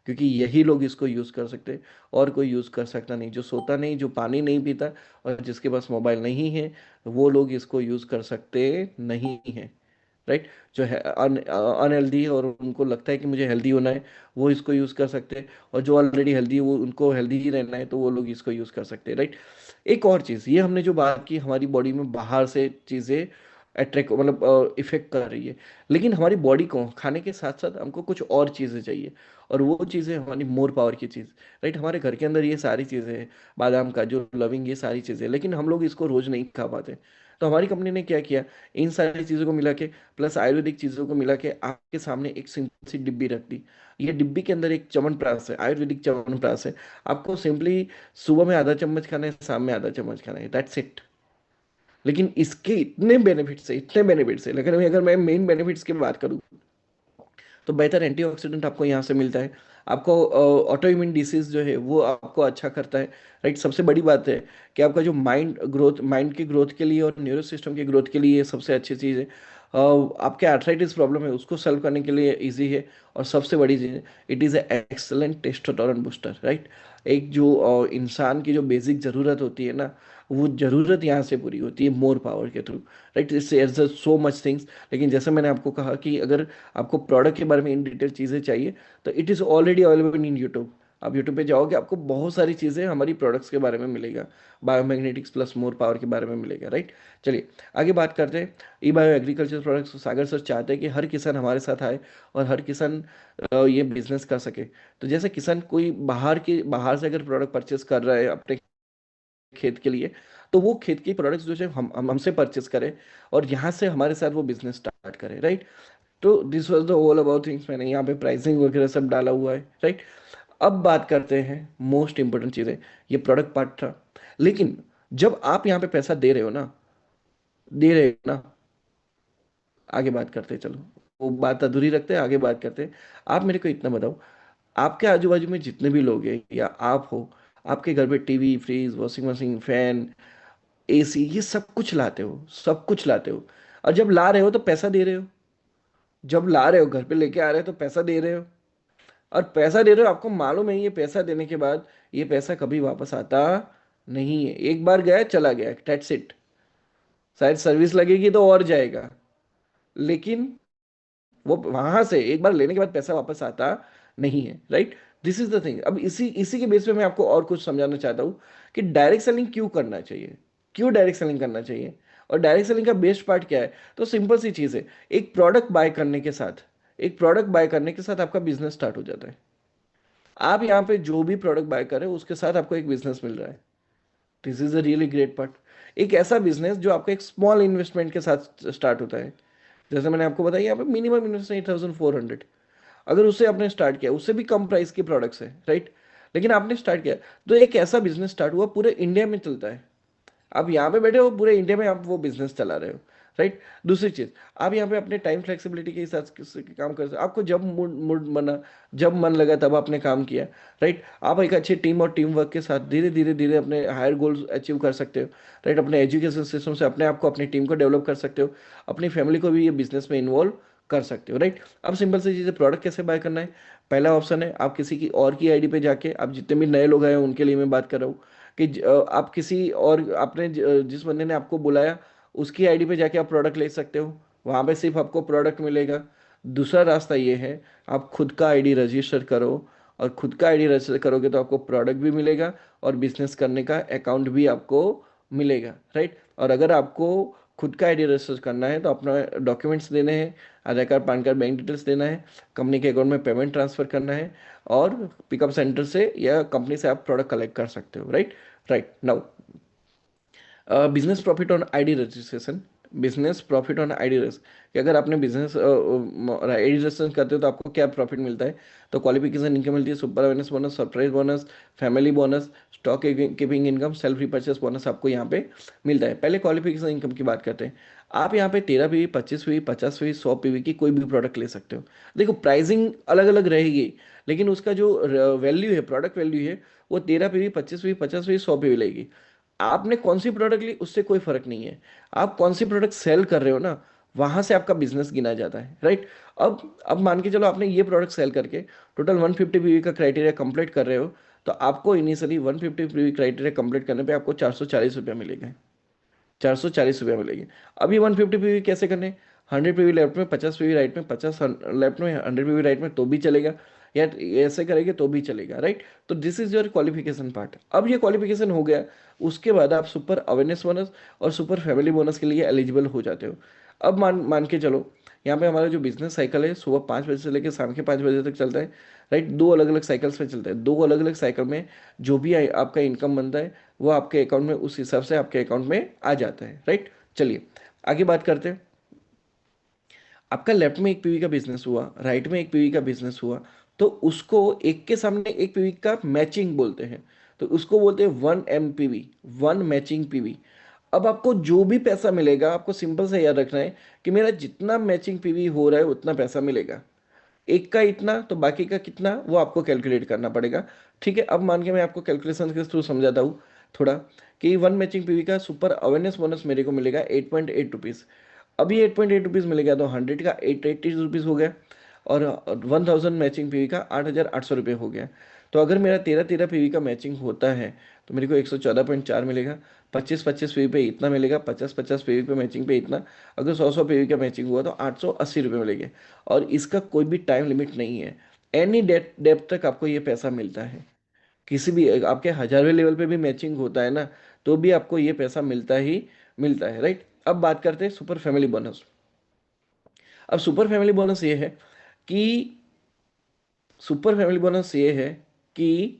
क्योंकि यही लोग इसको यूज़ कर सकते हैं, और कोई यूज़ कर सकता नहीं। जो सोता नहीं, जो पानी नहीं पीता, और जिसके पास मोबाइल नहीं है, वो लोग इसको यूज़ कर सकते नहीं हैं, राइट? जो है अनहेल्दी और उनको लगता है कि मुझे हेल्दी होना है, वो इसको यूज़ कर सकते हैं। और जो ऑलरेडी हेल्दी है, वो उनको हेल्दी ही रहना है, तो वो लोग इसको यूज़ कर सकते हैं, राइट? एक और चीज़, ये हमने जो बात की, हमारी बॉडी में बाहर से चीज़ें अट्रैक्ट मतलब इफेक्ट कर रही है, लेकिन हमारी बॉडी को खाने के साथ साथ हमको कुछ और चीज़ें चाहिए। और वो चीज़ें हमारी मोर पावर की चीज़, राइट? हमारे घर के अंदर ये सारी चीज़ें हैं, बादाम काजू लविंग, ये सारी चीज़ें, लेकिन हम लोग इसको रोज़ नहीं खा पाते। तो हमारी कंपनी ने क्या किया, इन सारी चीज़ों को मिला के प्लस आयुर्वेदिक चीज़ों को मिला के आपके सामने एक सिंपल सी डिब्बी रख दी। ये डिब्बी के अंदर एक च्यवनप्राश है, आयुर्वेदिक च्यवनप्राश है। आपको सिंपली सुबह में आधा चम्मच खाना है, शाम में आधा चम्मच खाना है, दैट्स इट। लेकिन इसके इतने बेनिफिट्स है, लेकिन अगर मैं मेन बेनिफिट्स की बात करूँ तो बेहतर एंटीऑक्सीडेंट आपको यहाँ से मिलता है। आपको ऑटो इम्यून डिसीज जो है वो आपको अच्छा करता है, राइट। सबसे बड़ी बात है कि आपका जो माइंड की ग्रोथ के लिए और न्यूरो सिस्टम की ग्रोथ के लिए ये सबसे अच्छी चीज़ है। आपके आर्थराइटिस प्रॉब्लम है उसको सॉल्व करने के लिए इजी है। और सबसे बड़ी चीज़ है, it is a excellent testosterone booster, right. एक जो इंसान की जो बेसिक ज़रूरत होती है ना, वो ज़रूरत यहाँ से पूरी होती है मोर पावर के थ्रू, राइट। इससे सो मच थिंग्स। लेकिन जैसे मैंने आपको कहा कि अगर आपको प्रोडक्ट के बारे में इन डिटेल चीज़ें चाहिए तो it is already available in YouTube. आप यूट्यूब पे जाओगे आपको बहुत सारी चीज़ें हमारी प्रोडक्ट्स के बारे में मिलेगा, बायोमैग्नेटिक्स प्लस मोर पावर के बारे में मिलेगा, राइट। चलिए आगे बात करते हैं। ई बायो एग्रीकल्चर प्रोडक्ट्स, सागर सर चाहते हैं कि हर किसान हमारे साथ आए और हर किसान ये बिजनेस कर सके। तो जैसे किसान कोई बाहर से अगर प्रोडक्ट परचेस कर रहा है अपने खेत के लिए, तो वो खेत के प्रोडक्ट्स जो है हमसे परचेस करें और यहाँ से हमारे साथ वो बिजनेस स्टार्ट करें, राइट। तो this was the all about things, मैंने यहाँ पे प्राइसिंग वगैरह सब डाला हुआ है, राइट। अब बात करते हैं मोस्ट इंपॉर्टेंट चीज़ें, ये प्रोडक्ट पार्ट था। लेकिन जब आप यहाँ पे पैसा दे रहे हो ना, आगे बात करते हैं, चलो वो बात अधूरी रखते हैं, आगे बात करते हैं। आप मेरे को इतना बताओ, आपके आजू बाजू में जितने भी लोग हैं या आप हो, आपके घर पे TV, fridge, washing machine, fan, AC, ये सब कुछ लाते हो। और जब ला रहे हो तो पैसा दे रहे हो, जब ला रहे हो घर पे लेके आ रहे हो तो पैसा दे रहे हो। और पैसा दे रहे हो, आपको मालूम है ये पैसा देने के बाद ये पैसा कभी वापस आता नहीं है। एक बार गया चला गया, डेट्स इट। शायद सर्विस लगेगी तो और जाएगा, लेकिन वो वहां से एक बार लेने के बाद पैसा वापस आता नहीं है, right. This is the thing. अब इसी इसी के बेस पे मैं आपको और कुछ समझाना चाहता हूँ कि डायरेक्ट सेलिंग क्यों करना चाहिए, क्यों डायरेक्ट सेलिंग करना चाहिए। और डायरेक्ट सेलिंग का बेस्ट पार्ट क्या है, तो सिंपल सी चीज़ है। एक प्रोडक्ट बाय करने के साथ आपका बिजनेस स्टार्ट हो जाता है। आप यहाँ पे जो भी प्रोडक्ट बाय कर रहे हो उसके साथ आपको एक बिजनेस मिल रहा है। This is a really great part. एक ऐसा बिजनेस जो आपका एक स्मॉल इन्वेस्टमेंट के साथ स्टार्ट होता है। जैसे मैंने आपको बताया यहाँ पे मिनिमम इन्वेस्टमेंट 8,400। अगर उससे आपने स्टार्ट किया, उससे भी कम प्राइस के प्रोडक्ट्स है, राइट। लेकिन आपने स्टार्ट किया तो एक ऐसा बिजनेस स्टार्ट हुआ, पूरे इंडिया में चलता है। आप यहाँ पे बैठे हो, पूरे इंडिया में आप वो बिजनेस चला रहे हो, राइट। दूसरी चीज, आप यहाँ पे अपने टाइम फ्लेक्सिबिलिटी के हिसाब से काम कर सकते हो। आपको जब मूड मूड बना, जब मन लगा तब आपने काम किया, राइट। आप एक अच्छी टीम और टीम वर्क के साथ धीरे धीरे धीरे अपने हायर गोल्स अचीव कर सकते हो, राइट। अपने एजुकेशन सिस्टम से अपने आप को, अपनी टीम को डेवलप कर सकते हो, अपनी फैमिली को भी ये बिजनेस में इन्वॉल्व कर सकते हो, राइट। अब सिंपल सी चीज़ें, प्रोडक्ट कैसे बाय करना है। पहला ऑप्शन है, आप किसी की और की आईडी पे जाके, आप जितने भी नए लोग आए हैं उनके लिए मैं बात कर रहा हूँ कि आप किसी और जिस बंदे ने आपको बुलाया उसकी आईडी पे जाके आप प्रोडक्ट ले सकते हो। वहाँ पे सिर्फ आपको प्रोडक्ट मिलेगा। दूसरा रास्ता ये है, आप खुद का आईडी रजिस्टर करो, और खुद का आईडी रजिस्टर करोगे तो आपको प्रोडक्ट भी मिलेगा और बिजनेस करने का अकाउंट भी आपको मिलेगा, राइट। और अगर आपको खुद का आईडी रजिस्टर करना है तो अपना डॉक्यूमेंट्स देने हैं, Aadhaar card, PAN card, bank details देना है, कंपनी के अकाउंट में पेमेंट ट्रांसफर करना है, और पिकअप सेंटर से या कंपनी से आप प्रोडक्ट कलेक्ट कर सकते हो, right. Right now, business profit on ID registration. Business profit on ID registration, कि अगर आपने बिजनेस आईडी रजिस्ट्रेशन करते हो तो आपको क्या प्रॉफिट मिलता है। तो क्वालिफिकेशन इनकम मिलती है, super awareness bonus, surprise bonus, family bonus, stock keeping income, self repurchase bonus आपको यहाँ पे मिलता है। पहले क्वालिफिकेशन इनकम की बात करते हैं। आप यहाँ पे 13 पीवी, 25 पीवी, 50 पीवी, 100 पीवी की कोई भी प्रोडक्ट ले सकते हो। देखो प्राइसिंग अलग अलग रहेगी, लेकिन उसका जो वैल्यू है, प्रोडक्ट वैल्यू है, वो 13 पीवी, 25 पीवी, 50 पीवी, 100 पीवी लेगी। आपने कौन सी प्रोडक्ट ली उससे कोई फर्क नहीं है। आप कौन सी प्रोडक्ट सेल कर रहे हो ना, वहां से आपका बिजनेस गिना जाता है, राइट। अब मान के चलो आपने ये प्रोडक्ट सेल करके टोटल 150 पीवी का क्राइटेरिया कंप्लीट कर रहे हो, तो आपको इनिशियली 150 पीवी क्राइटेरिया कंप्लीट करने पे आपको 440 रुपया मिलेगा, 440 रुपया मिलेगी। अब ये 150 पीवी कैसे करने, 100 पीवी लेफ्ट में, 50 पीवी राइट में, 50 लेफ्ट में, 100 पीवी राइट में, तो भी चलेगा, या ऐसे करेंगे तो भी चलेगा, राइट। तो this is your qualification part. अब ये क्वालिफिकेशन हो गया, उसके बाद आप सुपर अवेयरनेस बोनस और सुपर फैमिली बोनस के लिए एलिजिबल हो जाते हो। अब मान मान के चलो, यहाँ पे हमारा जो बिजनेस साइकिल है सुबह 5 बजे से लेकर शाम के 5 बजे तक चलता है, राइट। दो अलग अलग साइकिल्स में चलता है, दो अलग अलग साइकिल में जो भी आपका इनकम बनता है वो आपके अकाउंट में उस हिसाब से आपके अकाउंट में आ जाता है, राइट। चलिए आगे बात करते हैं। आपका लेफ्ट में 1 पीवी का बिजनेस हुआ, राइट में 1 पीवी का बिजनेस हुआ, तो उसको एक के सामने 1 पीवी का मैचिंग बोलते हैं। तो उसको बोलते हैं 1 MPV, 1 मैचिंग पीवी। अब आपको जो भी पैसा मिलेगा, आपको सिंपल से याद रखना है कि मेरा जितना मैचिंग पीवी हो रहा है उतना पैसा मिलेगा। एक का इतना तो बाकी का कितना, वो आपको कैलकुलेट करना पड़ेगा। ठीक है, अब मान के मैं आपको कैलकुलेशन के थ्रू समझाता हूँ थोड़ा, कि वन मैचिंग पीवी का सुपर अवेयरनेस बोनस मेरे को मिलेगा 8.8 रुपीज़। अभी 8.8 रुपीज़ मिलेगा तो 100 का 880 रुपीज़ हो गया, और 1000 मैचिंग पीवी का 8800 रुपये हो गया। तो अगर मेरा 13-13 पीवी का मैचिंग होता है तो मेरे को 114.4 मिलेगा। 25-25 पीवी पे इतना मिलेगा, 50-50 पीवी पे मैचिंग पे इतना। अगर 100-100 पीवी का मैचिंग हुआ तो 880 रुपये मिलेंगे। और इसका कोई भी टाइम लिमिट नहीं है। एनी डेट तक आपको ये पैसा मिलता है। किसी भी आपके 1000वें लेवल पे भी मैचिंग होता है ना, तो भी आपको ये पैसा मिलता ही मिलता है, राइट। अब बात करते हैं सुपर फैमिली बोनस। अब सुपर फैमिली बोनस ये है कि सुपर फैमिली बोनस ये है कि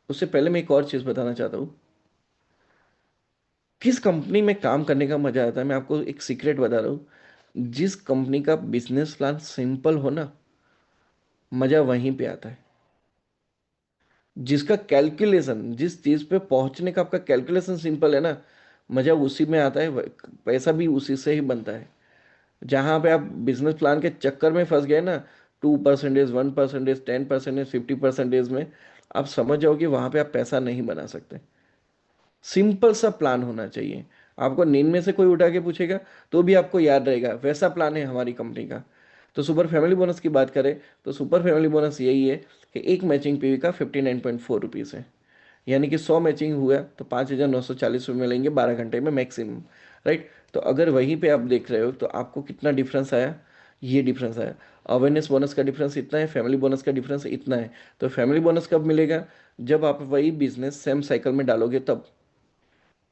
उससे पहले मैं एक और चीज़ बताना चाहता हूँ। किस कंपनी में काम करने का मजा आता है, मैं आपको एक सीक्रेट बता रहा हूँ। जिस कंपनी का बिजनेस प्लान सिंपल हो ना, मजा वहीं पे आता है। जिसका कैलकुलेशन, जिस चीज पे पहुंचने का आपका कैलकुलेशन सिंपल है ना, मजा उसी में आता है। पैसा भी उसी से ही बनता है। जहां पे आप बिजनेस प्लान के चक्कर में फंस गए ना, 2%, 1%, 10%, 50% में, आप समझ जाओ कि वहां पे आप पैसा नहीं बना सकते। सिंपल सा प्लान होना चाहिए। आपको नींद में से कोई उठा के पूछेगा तो भी आपको याद रहेगा, वैसा प्लान है हमारी कंपनी का। तो सुपर फैमिली बोनस की बात करें तो सुपर फैमिली बोनस यही है कि एक मैचिंग पीवी का 59.4 रुपीज़ है। यानी कि 100 मैचिंग हुआ तो 5,940 रुपये मिलेंगे 12 घंटे में मैक्सिमम, राइट। तो अगर वहीं पे आप देख रहे हो तो आपको कितना डिफरेंस आया, ये डिफरेंस आया। अवेयरनेस बोनस का डिफरेंस इतना है, फैमिली बोनस का डिफरेंस इतना है। तो फैमिली बोनस कब मिलेगा? जब आप वही बिजनेस सेम साइकिल में डालोगे तब।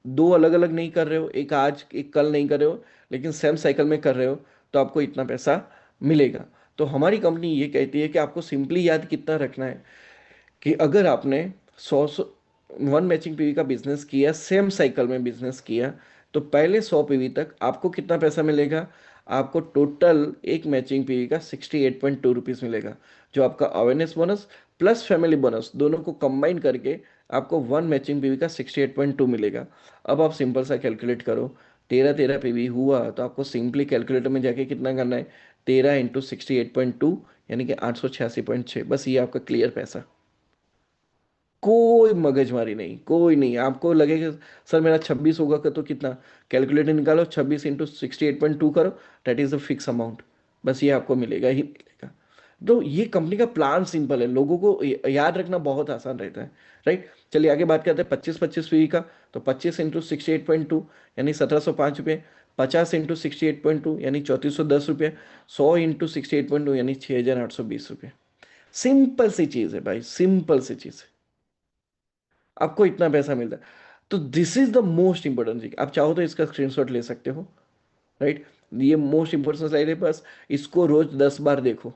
दो अलग अलग नहीं कर रहे हो, एक आज एक कल नहीं कर रहे हो, लेकिन सेम साइकिल में कर रहे हो, तो आपको इतना पैसा मिलेगा। तो हमारी कंपनी ये कहती है कि आपको सिंपली याद कितना रखना है कि अगर आपने 100 वन मैचिंग पीवी का बिजनेस किया, सेम साइकिल में बिजनेस किया, तो पहले 100 पीवी तक आपको कितना पैसा मिलेगा? आपको टोटल एक मैचिंग पीवी का 68.2 रुपीज़ मिलेगा। जो आपका awareness bonus plus family bonus दोनों को कंबाइन करके आपको वन मैचिंग पीवी का 68.2 मिलेगा। अब आप सिंपल सा कैलकुलेट करो। 13-13 पीवी हुआ तो आपको सिंपली कैलकुलेटर में जाके कितना करना है, 13 × 68.2, यानी कि 886.6। बस ये आपका क्लियर पैसा। कोई मगजमारी नहीं, कोई नहीं। आपको लगेगा सर मेरा 26 होगा तो कितना, कैलकुलेटर निकालो, 26 × 68.2 करो, that is the fix amount. बस ये आपको मिलेगा ही मिलेगा। तो ये कंपनी का प्लान सिंपल है, लोगों को याद रखना बहुत आसान रहता है, राइट। चलिए आगे बात करते हैं 25-25 फी का। तो 25 × 68.2 यानी 1705 रुपये। 50 × 68.2 यानी 3410 रुपये। 100 × 68.2 यानी 6820 रुपये। सिंपल सी चीज़ है भाई, सिंपल सी चीज़ है। आपको इतना पैसा मिलता है। तो this is the most important thing. आप चाहो तो इसका स्क्रीनशॉट ले सकते हो, राइट। ये मोस्ट इंपॉर्टेंट स्लाइड है, बस इसको रोज 10 बार देखो।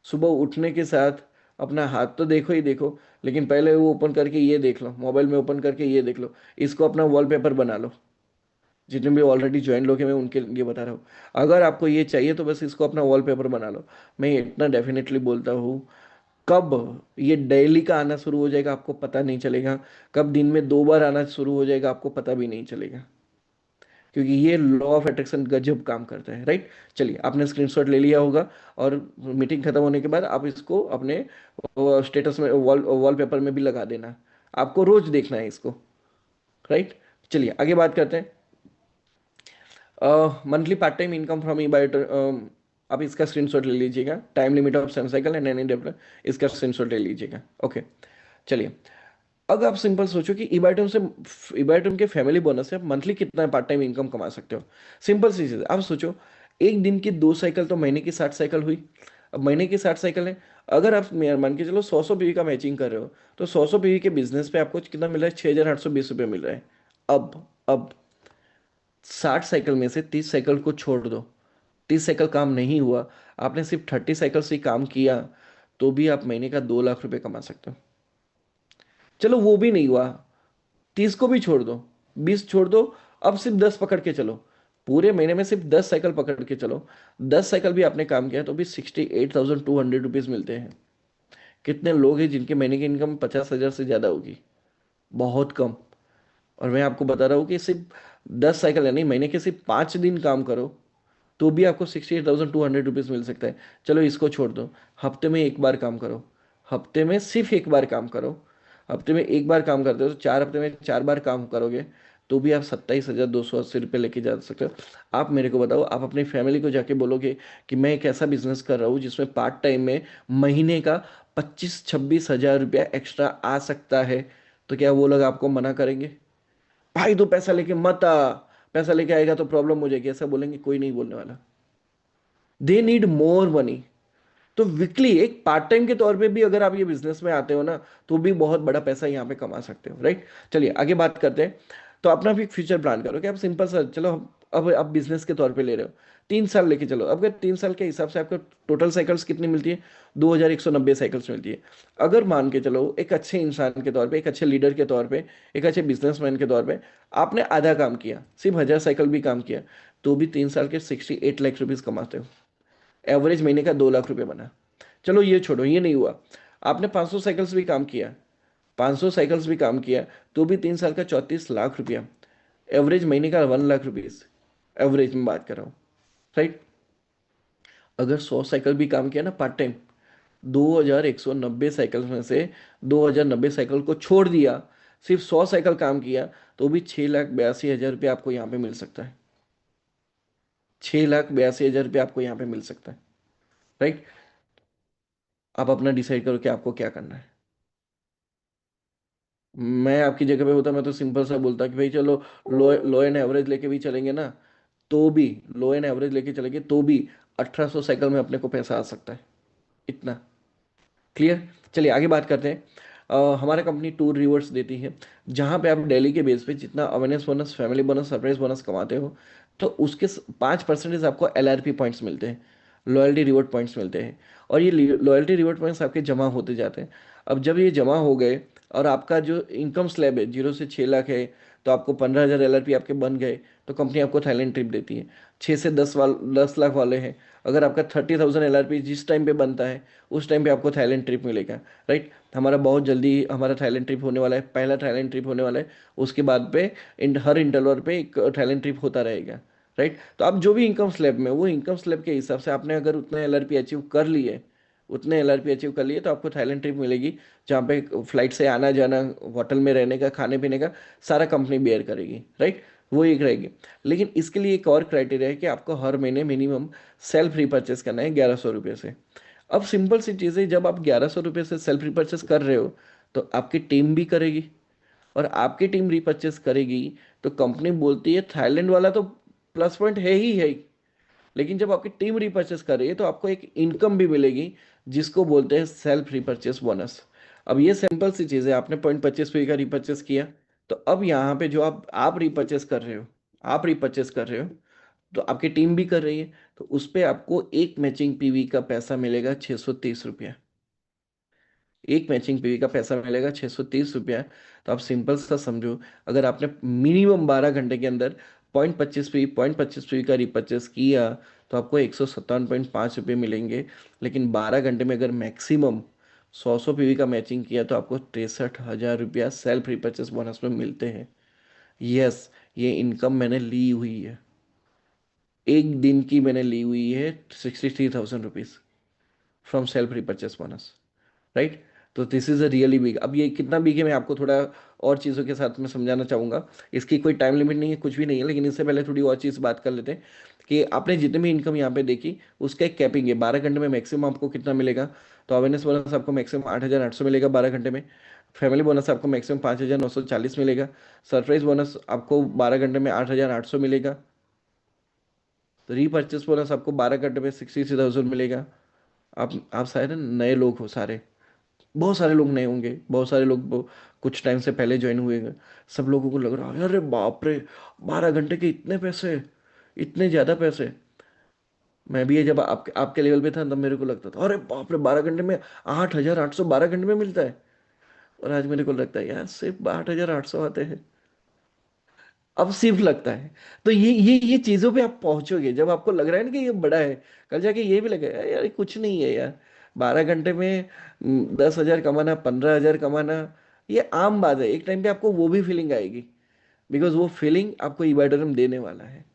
सुबह उठने के साथ अपना हाथ तो देखो ही देखो, लेकिन पहले वो ओपन करके ये देख लो, मोबाइल में ओपन करके ये देख लो। इसको अपना वॉलपेपर बना लो। जितने भी ऑलरेडी ज्वाइन लोग हैं मैं उनके लिए बता रहा हूँ। अगर आपको ये चाहिए तो बस इसको अपना वॉलपेपर बना लो। मैं इतना डेफिनेटली बोलता हूँ। कब ये डेली का आना शुरू हो जाएगा आपको पता नहीं चलेगा। कब दिन में 2 बार आना शुरू हो जाएगा आपको पता भी नहीं चलेगा। क्योंकि ये लॉ ऑफ अट्रैक्शन गजब काम करता है, राइट। चलिए आपने स्क्रीनशॉट ले लिया होगा, और मीटिंग खत्म होने के बाद आप इसको अपने स्टेटस में वॉलपेपर में भी लगा देना। आपको रोज देखना है इसको, राइट। चलिए आगे बात करते हैं। Monthly part time income from E bio. आप इसका स्क्रीनशॉट ले लीजिएगा। Time limit of same cycle and any develop, इसका स्क्रीनशॉट ले लीजिएगा, ओके। चलिए, अगर आप सिंपल सोचो कि ईबाइटम से, ईबाइटम के फैमिली बोनस से आप मंथली कितना पार्ट टाइम इनकम कमा सकते हो। सिंपल सी चीज़ है। आप सोचो, एक दिन की 2 साइकिल तो महीने की 60 साइकिल हुई। अब महीने की 60 साइकिल है। अगर आप मान के चलो 100-100 पीवी का मैचिंग कर रहे हो, तो 100-100 पीवी के बिजनेस पे आपको कितना मिल रहा है? 6,820 रुपये मिल रहा है। अब 60 साइकिल में से 30 साइकिल को छोड़ दो। 30 साइकिल काम नहीं हुआ, आपने सिर्फ 30 साइकिल से ही काम किया, तो भी आप महीने का 2 लाख रुपए कमा सकते हो। चलो वो भी नहीं हुआ, 30 को भी छोड़ दो, 20 छोड़ दो, अब सिर्फ 10 पकड़ के चलो। पूरे महीने में सिर्फ 10 साइकिल पकड़ के चलो। 10 साइकिल भी आपने काम किया तो भी 68,200 रुपीज मिलते हैं। कितने लोग हैं जिनके महीने की इनकम 50,000 से ज्यादा होगी? बहुत कम। और मैं आपको बता रहा हूँ कि सिर्फ 10 साइकिल, यानी महीने के सिर्फ 5 दिन काम करो तो भी आपको 68,200 रुपीज़ मिल सकता है। चलो इसको छोड़ दो, हफ्ते में एक बार काम करो, हफ्ते में सिर्फ एक बार काम करो, हफ्ते में एक बार काम करते हो तो 4 हफ्ते में 4 बार काम करोगे तो भी आप 27,280 रुपये लेके जा सकते हो। आप मेरे को बताओ, आप अपनी फैमिली को जाके बोलोगे कि मैं एक ऐसा बिजनेस कर रहा हूँ जिसमें पार्ट टाइम में महीने का 25-26 हज़ार रुपया एक्स्ट्रा आ सकता है, तो क्या वो लोग आपको मना करेंगे? भाई तू पैसा लेके मत आ, पैसा लेके आएगा तो प्रॉब्लम हो जाएगी, ऐसा बोलेंगे? कोई नहीं बोलने वाला। They need more money. तो वीकली एक पार्ट टाइम के तौर पे भी अगर आप ये बिजनेस में आते हो ना, तो भी बहुत बड़ा पैसा यहाँ पे कमा सकते हो, राइट? चलिए आगे बात करते हैं। तो अपना भी फ्यूचर प्लान करो कि आप सिंपल सा, चलो अब आप बिजनेस के तौर पे ले रहे हो, 3 साल लेके चलो। अब अगर 3 साल के हिसाब से आपको टोटल साइकिल्स कितनी मिलती है? 2,190 साइकिल्स मिलती है। अगर मान के चलो एक अच्छे इंसान के तौर पे, एक अच्छे लीडर के तौर पे, एक अच्छे बिजनेसमैन के तौर पे आपने आधा काम किया, सिर्फ 1,000 साइकिल भी काम किया, तो भी 3 साल के 68 लाख रुपीज कमाते हो। एवरेज महीने का 2 लाख रुपए बना। चलो ये छोड़ो, ये नहीं हुआ, आपने 500 साइकिल्स भी काम किया, 500 साइकिल्स भी काम किया, तो भी 3 साल का 34 लाख रुपया, एवरेज महीने का 1 लाख रुपीज, एवरेज में बात कर रहा हूँ, राइट? अगर 100 साइकिल भी काम किया ना पार्ट टाइम, 2,190 साइकिल में से 2,090 साइकिल को छोड़ दिया, सिर्फ 100 साइकिल काम किया, तो भी 6,82,000 रुपया आपको यहाँ पे मिल सकता है। 6,82,000 रुपया आपको यहाँ पे मिल सकता है, राइट? आप अपना डिसाइड करो कि आपको क्या करना है। मैं आपकी जगह पे होता, मैं तो सिंपल सा बोलता कि भाई चलो लो लो एंड एवरेज लेके भी चलेंगे ना, तो भी लो एंड एवरेज लेके चलेंगे तो भी 1,800 साइकिल में अपने को पैसा आ सकता है, इतना। क्लियर? चलिए आगे बात करते हैं। हमारा कंपनी टूर रिवॉर्ड्स देती है, जहाँ पे आप डेली के बेस पे जितना awareness bonus, family bonus, surprise bonus कमाते हो, तो उसके 5% आपको LRP पॉइंट्स मिलते हैं, लॉयल्टी रिवॉर्ड पॉइंट्स मिलते हैं। और ये लॉयल्टी रिवॉर्ड पॉइंट्स आपके जमा होते जाते हैं। अब जब ये जमा हो गए और आपका जो इनकम स्लैब है 0 से 6 लाख है, तो आपको 15,000 LRP आपके बन गए, तो कंपनी आपको थाईलैंड ट्रिप देती है। 6 से 10 लाख वाले हैं, अगर आपका 30,000 LRP जिस टाइम पे बनता है, उस टाइम पे आपको थाईलैंड ट्रिप मिलेगा, राइट? हमारा बहुत जल्दी हमारा थाईलैंड ट्रिप होने वाला है, पहला थाईलैंड ट्रिप होने वाला है। उसके बाद पे हर इंटरवल पे एक थाईलैंड ट्रिप होता रहेगा, राइट? तो आप जो भी इनकम स्लैब में, वो इनकम स्लैब के हिसाब से आपने अगर उतने LRP अचीव कर लिए, उतने LRP अचीव कर लिए, तो आपको थाईलैंड ट्रिप मिलेगी, जहाँ पे फ्लाइट से आना जाना, होटल में रहने का, खाने पीने का सारा कंपनी बेयर करेगी, राइट? वो एक रहेगी। लेकिन इसके लिए एक और क्राइटेरिया है कि आपको हर महीने मिनिमम सेल्फ रीपर्चेस करना है 1,100 रुपये से। अब सिंपल सी चीज़ है, जब आप 1,100 रुपये से सेल्फ रिपर्चेस कर रहे हो, तो आपकी टीम भी करेगी, और आपकी टीम रिपर्चेस करेगी, तो कंपनी बोलती है थाईलैंड वाला तो प्लस पॉइंट है ही है। लेकिन जब आपकी टीम रिपर्चेस कर रही है, तो आपको एक इनकम भी मिलेगी, जिसको बोलते हैं सेल्फ रिपर्चेस बोनस। अब ये सिंपल सी चीज़ है, आपने 0.25 का रिपर्चेस किया, तो अब यहाँ पे जो आप रिपर्चेस कर रहे हो, आप रिपर्चेस कर रहे हो, तो आपकी टीम भी कर रही है, तो उस पे आपको एक मैचिंग PV का पैसा मिलेगा 630 रुपया। एक मैचिंग PV का पैसा मिलेगा 630 रुपया। तो आप सिंपल सा समझो, अगर आपने मिनिमम 12 घंटे के अंदर 0.25 PV का रिपर्चेस किया, तो आपको 157.5 रुपये मिलेंगे। लेकिन 12 घंटे में अगर मैक्सिमम 100 PV का मैचिंग किया, तो आपको 63,000 रुपया सेल्फ रिपर्चेस बोनस में मिलते हैं। यस, ये इनकम मैंने ली हुई है, एक दिन की मैंने ली हुई है, 63,000 rupees from self repurchase bonus, right? तो this is a really big. अब ये कितना बिग है, मैं आपको थोड़ा और चीज़ों के साथ में समझाना चाहूँगा। इसकी कोई टाइम लिमिट नहीं है, कुछ भी नहीं है, लेकिन इससे पहले थोड़ी और चीज़ बात कर लेते हैं कि आपने जितनी भी इनकम यहाँ पे देखी, उसका एक कैपिंग है। 12 घंटे में मैक्सिमम आपको कितना मिलेगा? तो अवेयरनेस बोनस आपको मैक्सिमम 8,800 मिलेगा 12 घंटे में। फैमिली बोनस आपको मैक्सिमम 5,940 मिलेगा। सरप्राइज बोनस आपको 12 घंटे में 8,800 मिलेगा। तो रीपर्चेस बोनस आपको 12 घंटे में 63,000 मिलेगा। आप शायद नए लोग हो सारे, बहुत सारे लोग नए होंगे, बहुत सारे लोग कुछ टाइम से पहले ज्वाइन हुए हैं। सब लोगों को लग रहा है अरे बाप रे, 12 घंटे के इतने पैसे, इतने ज़्यादा पैसे। मैं भी ये जब आपके आपके लेवल पे था, तब मेरे को लगता था अरे बाप रे, 12 घंटे में 8,800 12 घंटे में मिलता है। और आज मेरे को लगता है यार सिर्फ 8,800 आते हैं, अब सिर्फ लगता है। तो ये चीज़ों पे आप पहुंचोगे जब आपको लग रहा है ना कि ये बड़ा है, कल जाके ये भी लगेगा यार ये कुछ नहीं है यार। 12 घंटे में 10,000 कमाना, 15,000 कमाना, ये आम बात है। एक टाइम पे आपको वो भी फीलिंग आएगी, बिकॉज वो फीलिंग आपको ईबाइटोरियम देने वाला है,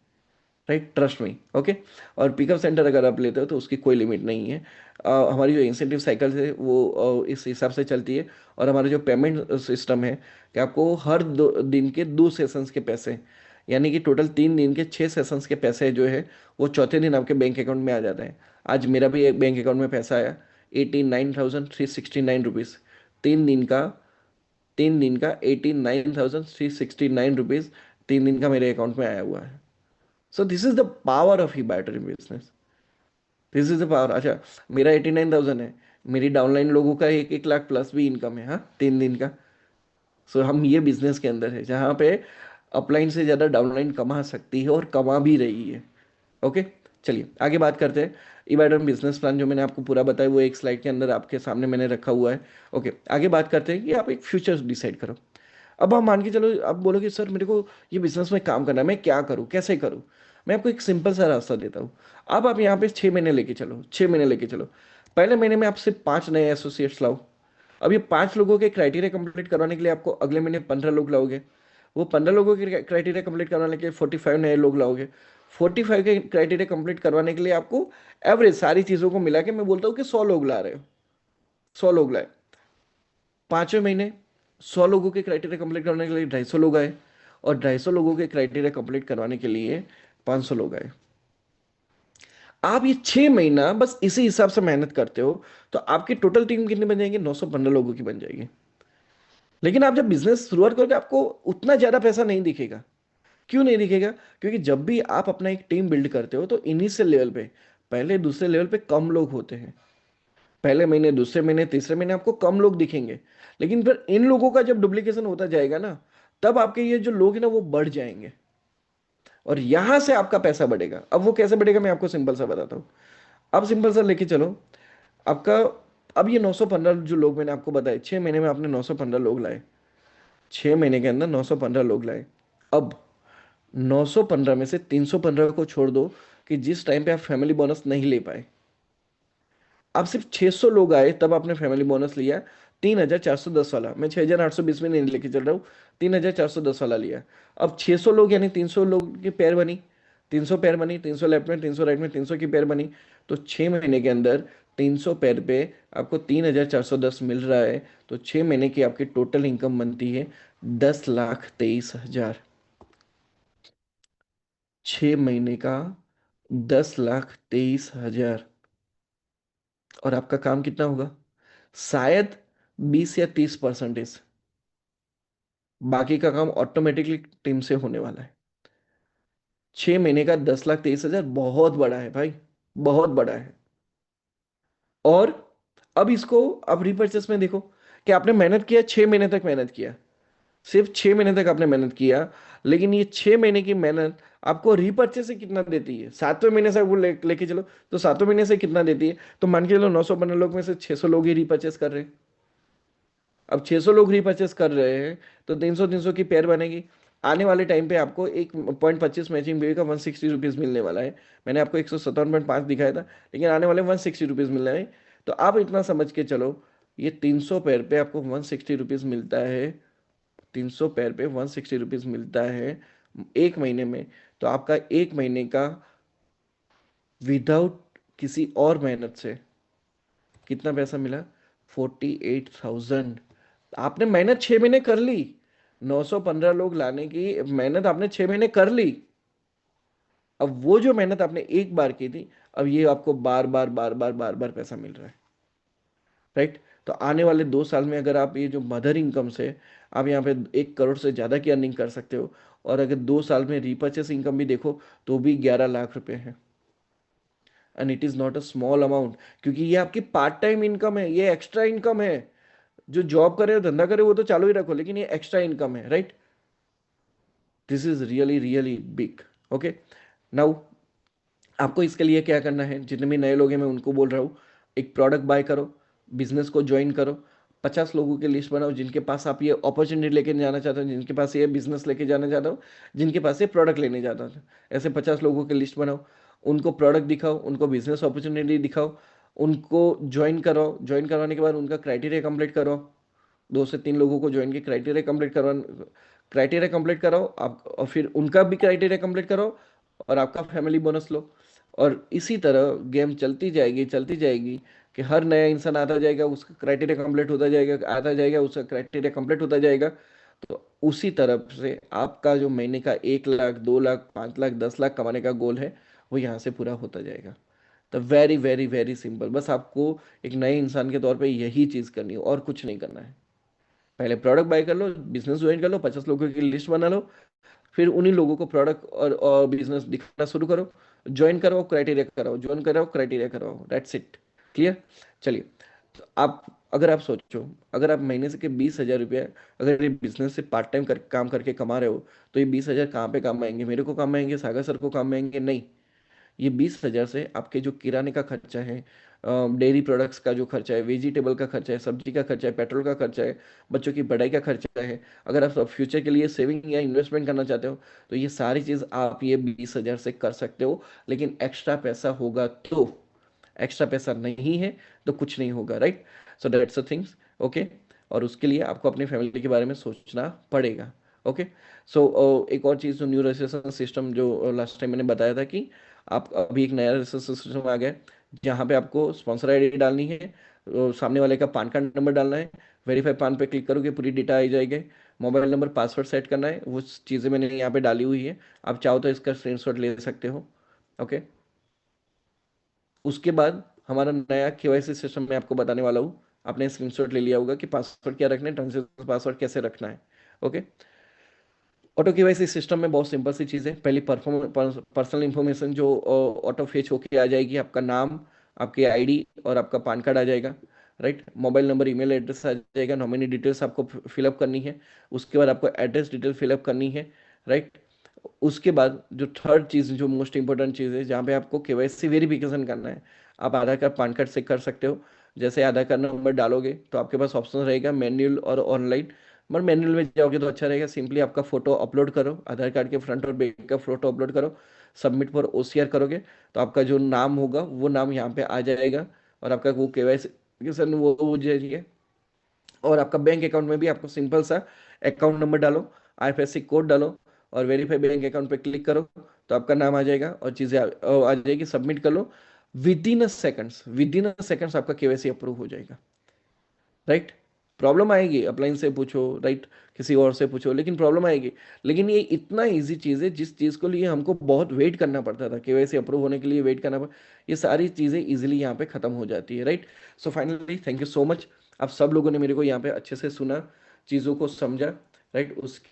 राइट, ट्रस्ट मी, ओके। और पिकअप सेंटर अगर आप लेते हो तो उसकी कोई लिमिट नहीं है। हमारी जो इंसेंटिव साइकिल है वो इस हिसाब से चलती है। और हमारा जो पेमेंट सिस्टम है कि आपको हर 2 दिन के 2 सेशंस के पैसे, यानी कि टोटल 3 दिन के 6 सेशंस के पैसे जो है वो चौथे दिन आपके बैंक अकाउंट में आ जाता है। आज मेरा भी एक बैंक अकाउंट में पैसा आया, 89,369 रुपीज़। 3 दिन का 3 दिन का 89,369 रुपीज़ 3 दिन का मेरे अकाउंट में आया हुआ है। सो this is the power of he battery business, this is the power. अच्छा, मेरा 89,000 है, मेरी डाउनलाइन लोगों का 1 1 लाख प्लस भी इनकम है, हाँ, 3 दिन का। सो हम ये बिजनेस के अंदर है जहाँ पे अपलाइन से ज़्यादा डाउनलाइन कमा सकती है और कमा भी रही है, ओके। चलिए आगे बात करते हैं। इबाडन बिजनेस प्लान जो मैंने आपको पूरा बताया वो एक स्लाइड के अंदर आपके सामने मैंने रखा हुआ है, ओके। आगे बात करते हैं कि आप एक फ्यूचर डिसाइड करो। अब आप मान के चलो, आप बोलोगे सर मेरे को ये बिजनेस में काम करना है, मैं क्या करूँ, कैसे करूँ। मैं आपको एक सिंपल सा रास्ता देता हूँ। अब आप यहाँ पे 6 महीने लेके चलो, 6 महीने लेके चलो। पहले महीने में आप सिर्फ 5 नए एसोसिएट्स लाओ। अब ये 5 लोगों के क्राइटेरिया कंप्लीट करवाने के लिए आपको अगले महीने 15 लोग लाओगे। वो 15 लोगों के क्राइटेरिया कंप्लीट करवाने के लिए 45 नए लोग लाओगे। 45 के क्राइटेरिया कंप्लीट करवाने के लिए आपको एवरेज सारी चीज़ों को मिला के मैं बोलता हूँ कि 100 लोग ला रहे हो। 100 लोग लाए। 5वें महीने 100 लोगों के क्राइटेरिया कंप्लीट करने के लिए 250 लोग आए। और 250 लोगों के क्राइटेरिया कंप्लीट करवाने के लिए 500 लोग आए। आप ये 6 महीना बस इसी हिसाब से मेहनत करते हो तो आपकी टोटल टीम कितनी बन जाएगी, 915 लोगों की बन जाएगी। लेकिन आप जब बिजनेस शुरुआत करोगे आपको उतना ज्यादा पैसा नहीं दिखेगा। क्यों नहीं दिखेगा? क्योंकि जब भी आप अपना एक टीम बिल्ड करते हो तो इनिशियल लेवल पे, पहले दूसरे लेवल पे कम लोग होते हैं। पहले महीने, दूसरे महीने, तीसरे महीने आपको कम लोग दिखेंगे। लेकिन फिर इन लोगों का जब डुप्लीकेशन होता जाएगा ना, तब आपके ये जो लोग हैं ना वो बढ़ जाएंगे और यहां से आपका पैसा बढ़ेगा। अब वो कैसे बढ़ेगा मैं आपको सिंपल सा बताता हूँ। अब सिंपल सा लेके चलो आपका। अब ये 915 जो लोग मैंने आपको बताए, 6 महीने में आपने 915 लोग लाए। 6 महीने के अंदर 915 लोग लाए। अब 915 में से 315 को छोड़ दो कि जिस टाइम पे आप फैमिली बोनस नहीं ले पाए। अब सिर्फ 600 लोग आए तब आपने फैमिली बोनस लिया, 3,410 वाला। मैं 6,820 में नहीं लेके चल रहा हूँ, 3,410 वाला लिया। अब 600 लोग यानी 300 लोग की पेयर बनी, 300 पेयर बनी, 300 लेफ्ट में, 300 राइट में, 300 की पेयर बनी। तो 6 महीने के अंदर 300 पेयर पे आपको 3,410 मिल रहा है। तो 6 महीने की आपकी टोटल इनकम बनती है 10,23,000। 6 महीने का 10,23,000। और आपका काम कितना होगा? शायद 20 या 30%। बाकी का काम ऑटोमेटिकली टीम से होने वाला है। 6 महीने का 10,23,000 बहुत बड़ा है भाई, बहुत बड़ा है। और अब इसको अब रिपर्चेस में देखो कि आपने मेहनत किया, 6 महीने तक मेहनत किया, सिर्फ 6 महीने तक आपने मेहनत किया। लेकिन ये 6 महीने की मेहनत आपको रिपर्चेस से कितना देती है? 7वें महीने से वो लेके चलो तो 7वें महीने से कितना देती है? तो मान के चलो 915 लोग में से 600 लोग ही रिपर्चेस कर रहे हैं। अब 600 लोग रीपर्चेस कर रहे हैं तो 300 की पेयर बनेगी। आने वाले टाइम पे आपको 1.25 मैचिंग बिल का 160 रुपीज़ मिलने वाला है। मैंने आपको 157.5 दिखाया था, लेकिन आने वाले 160 रुपीज़ मिलना है। तो आप इतना समझ के चलो, ये 300 पेयर पे आपको 160 रुपीज़ मिलता है। 300 पेयर पे 160 रुपीज़ मिलता है 1 महीने में। तो आपका 1 महीने का विदाउट किसी और मेहनत से कितना पैसा मिला? 48,000। आपने मेहनत 6 महीने कर ली, 915 लोग लाने की मेहनत आपने 6 महीने कर ली। अब वो जो मेहनत आपने एक बार की थी, अब ये आपको बार बार बार बार बार बार पैसा मिल रहा है, राइट। तो आने वाले 2 साल में अगर आप ये जो मदर इनकम से आप यहाँ पे 1 करोड़ से ज़्यादा की अर्निंग कर सकते हो। और अगर 2 साल में रीपर्चेस इनकम भी देखो तो भी 11 लाख रुपए है। And it is not a small amount, क्योंकि ये आपकी पार्ट टाइम इनकम है, ये एक्स्ट्रा इनकम है। जो जॉब करे हो, धंधा करे वो तो चालू ही रखो, लेकिन ये एक्स्ट्रा इनकम है, right. This is really really big, okay. Now आपको इसके लिए क्या करना है, जितने भी नए लोग हैं मैं उनको बोल रहा हूँ, एक प्रोडक्ट बाय करो, बिजनेस को ज्वाइन करो। 50 लोगों की लिस्ट बनाओ जिनके पास आप ये अपॉर्चुनिटी लेके जाना चाहते हो, जिनके पास ये बिजनेस लेके जाना चाहते हो, जिनके पास ये प्रोडक्ट लेने जाता हो। ऐसे 50 लोगों की लिस्ट बनाओ, उनको प्रोडक्ट दिखाओ, उनको बिजनेस अपॉर्चुनिटी दिखाओ, उनको ज्वाइन कराओ। ज्वाइन करवाने के बाद उनका क्राइटेरिया कंप्लीट करो। 2 से 3 लोगों को ज्वाइन के क्राइटेरिया कंप्लीट करवा क्राइटेरिया कंप्लीट कराओ आप, और फिर उनका भी क्राइटेरिया कंप्लीट कराओ, और आपका फैमिली बोनस लो। और इसी तरह गेम चलती जाएगी कि हर नया इंसान आता जाएगा, उसका क्राइटेरिया कंप्लीट होता जाएगा, आता जाएगा, उसका क्राइटेरिया कंप्लीट होता जाएगा। तो उसी तरफ से आपका जो महीने का 1 लाख, 2 लाख, 5 लाख, 10 लाख कमाने का गोल है, वो यहाँ से पूरा होता जाएगा। तो वेरी वेरी वेरी सिंपल, बस आपको एक नए इंसान के तौर पे यही चीज़ करनी है और कुछ नहीं करना है। पहले प्रोडक्ट बाय कर लो, बिजनेस ज्वाइन कर लो, 50 लोगों की लिस्ट बना लो, फिर उन्हीं लोगों को प्रोडक्ट और बिजनेस दिखाना शुरू करो, ज्वाइन कराओ, क्राइटेरिया कराओ, ज्वाइन कराओ, क्राइटेरिया कराओ, दैट्स इट। क्लियर? चलिए, तो आप, अगर आप सोचो, अगर आप महीने से के 20,000 रुपया अगर ये बिजनेस से पार्ट टाइम काम करके कमा रहे हो, तो ये 20,000 कहाँ पे काम आएंगे? मेरे को काम आएंगे? सागर सर को काम आएंगे? नहीं। ये 20,000 से आपके जो किराने का खर्चा है, डेयरी प्रोडक्ट्स का जो खर्चा है, वेजिटेबल का खर्चा है, सब्जी का खर्चा है, पेट्रोल का खर्चा है, बच्चों की पढ़ाई का खर्चा है, अगर आप फ्यूचर के लिए सेविंग या इन्वेस्टमेंट करना चाहते हो, तो ये सारी चीज़ आप ये 20,000 से कर सकते हो। लेकिन एक्स्ट्रा पैसा होगा तो, एक्स्ट्रा पैसा नहीं है तो कुछ नहीं होगा, right? So that's the things. Okay. और उसके लिए आपको अपनी फैमिली के बारे में सोचना पड़ेगा। ओके। सो एक और चीज़, जो न्यू रजिस्ट्रेशन सिस्टम जो लास्ट टाइम मैंने बताया था कि आप अभी एक नया रजिस्ट्रेशन सिस्टम आ गया है, जहाँ पे आपको स्पॉन्सर आईडी डालनी है, सामने वाले का पान कार्ड नंबर डालना है, वेरीफाई पान पे क्लिक करोगे पूरी डेटा आ जाएगी, मोबाइल नंबर, पासवर्ड सेट करना है, वो चीज़ें मैंने यहाँ पे डाली हुई है, आप चाहो तो इसका स्क्रीनशॉट ले सकते हो। ओके। उसके बाद हमारा नया केवाईसी सिस्टम मैं आपको बताने वाला हूँ। आपने स्क्रीनशॉट ले लिया होगा कि पासवर्ड क्या रखना है, ट्रांजेक्शन पासवर्ड कैसे रखना है। ओके। ऑटो केवाईसी सिस्टम में बहुत सिंपल सी चीज़ है। पहली पर्सनल इंफॉर्मेशन जो ऑटो फेच होके आ जाएगी, आपका नाम, आपकी आईडी और आपका पान कार्ड आ जाएगा, right? Mobile number, email address आ जाएगा, नॉमिनी डिटेल्स आपको फिलअप करनी है, उसके बाद आपको एड्रेस डिटेल फिलअप करनी है, राइट? उसके बाद जो थर्ड चीज़, जो मोस्ट इंपॉर्टेंट चीज़ है, जहाँ पे आपको केवाईसी वेरिफिकेशन करना है, आप आधार कार्ड, पान कार्ड से कर सकते हो। जैसे आधार कार्ड नंबर डालोगे तो आपके पास ऑप्शन रहेगा मैन्युअल और ऑनलाइन। मगर मैनुअल में जाओगे तो अच्छा रहेगा, सिंपली आपका फोटो अपलोड करो, आधार कार्ड के फ्रंट और बैक का फोटो अपलोड करो, सबमिट फॉर ओसीआर करोगे, तो आपका जो नाम होगा वो नाम यहाँ पे आ जाएगा, और आपका वो केवाईसी वो हो जाएगी। और आपका बैंक अकाउंट में भी आपको सिंपल सा अकाउंट नंबर डालो, आईएफएससी कोड डालो, और वेरीफाई बैंक अकाउंट पे क्लिक करो, तो आपका नाम आ जाएगा और चीज़ें आ जाएगी, सबमिट कर लो। विद इन अ सेकंड्स आपका केवाईसी अप्रूव हो जाएगा, राइट? प्रॉब्लम आएगी, अपलाइन से पूछो, राइट, किसी और से पूछो, लेकिन प्रॉब्लम आएगी। लेकिन ये इतना इजी चीज़ है, जिस चीज़ को लिए हमको बहुत वेट करना पड़ता था, केवाईसी अप्रूव होने के लिए वेट करना पड़ता, ये सारी चीज़ें इजीली यहाँ पे खत्म हो जाती है, right? So finally thank you so much, आप सब लोगों ने मेरे को यहाँ पे अच्छे से सुना, चीज़ों को समझा, राइट? उसके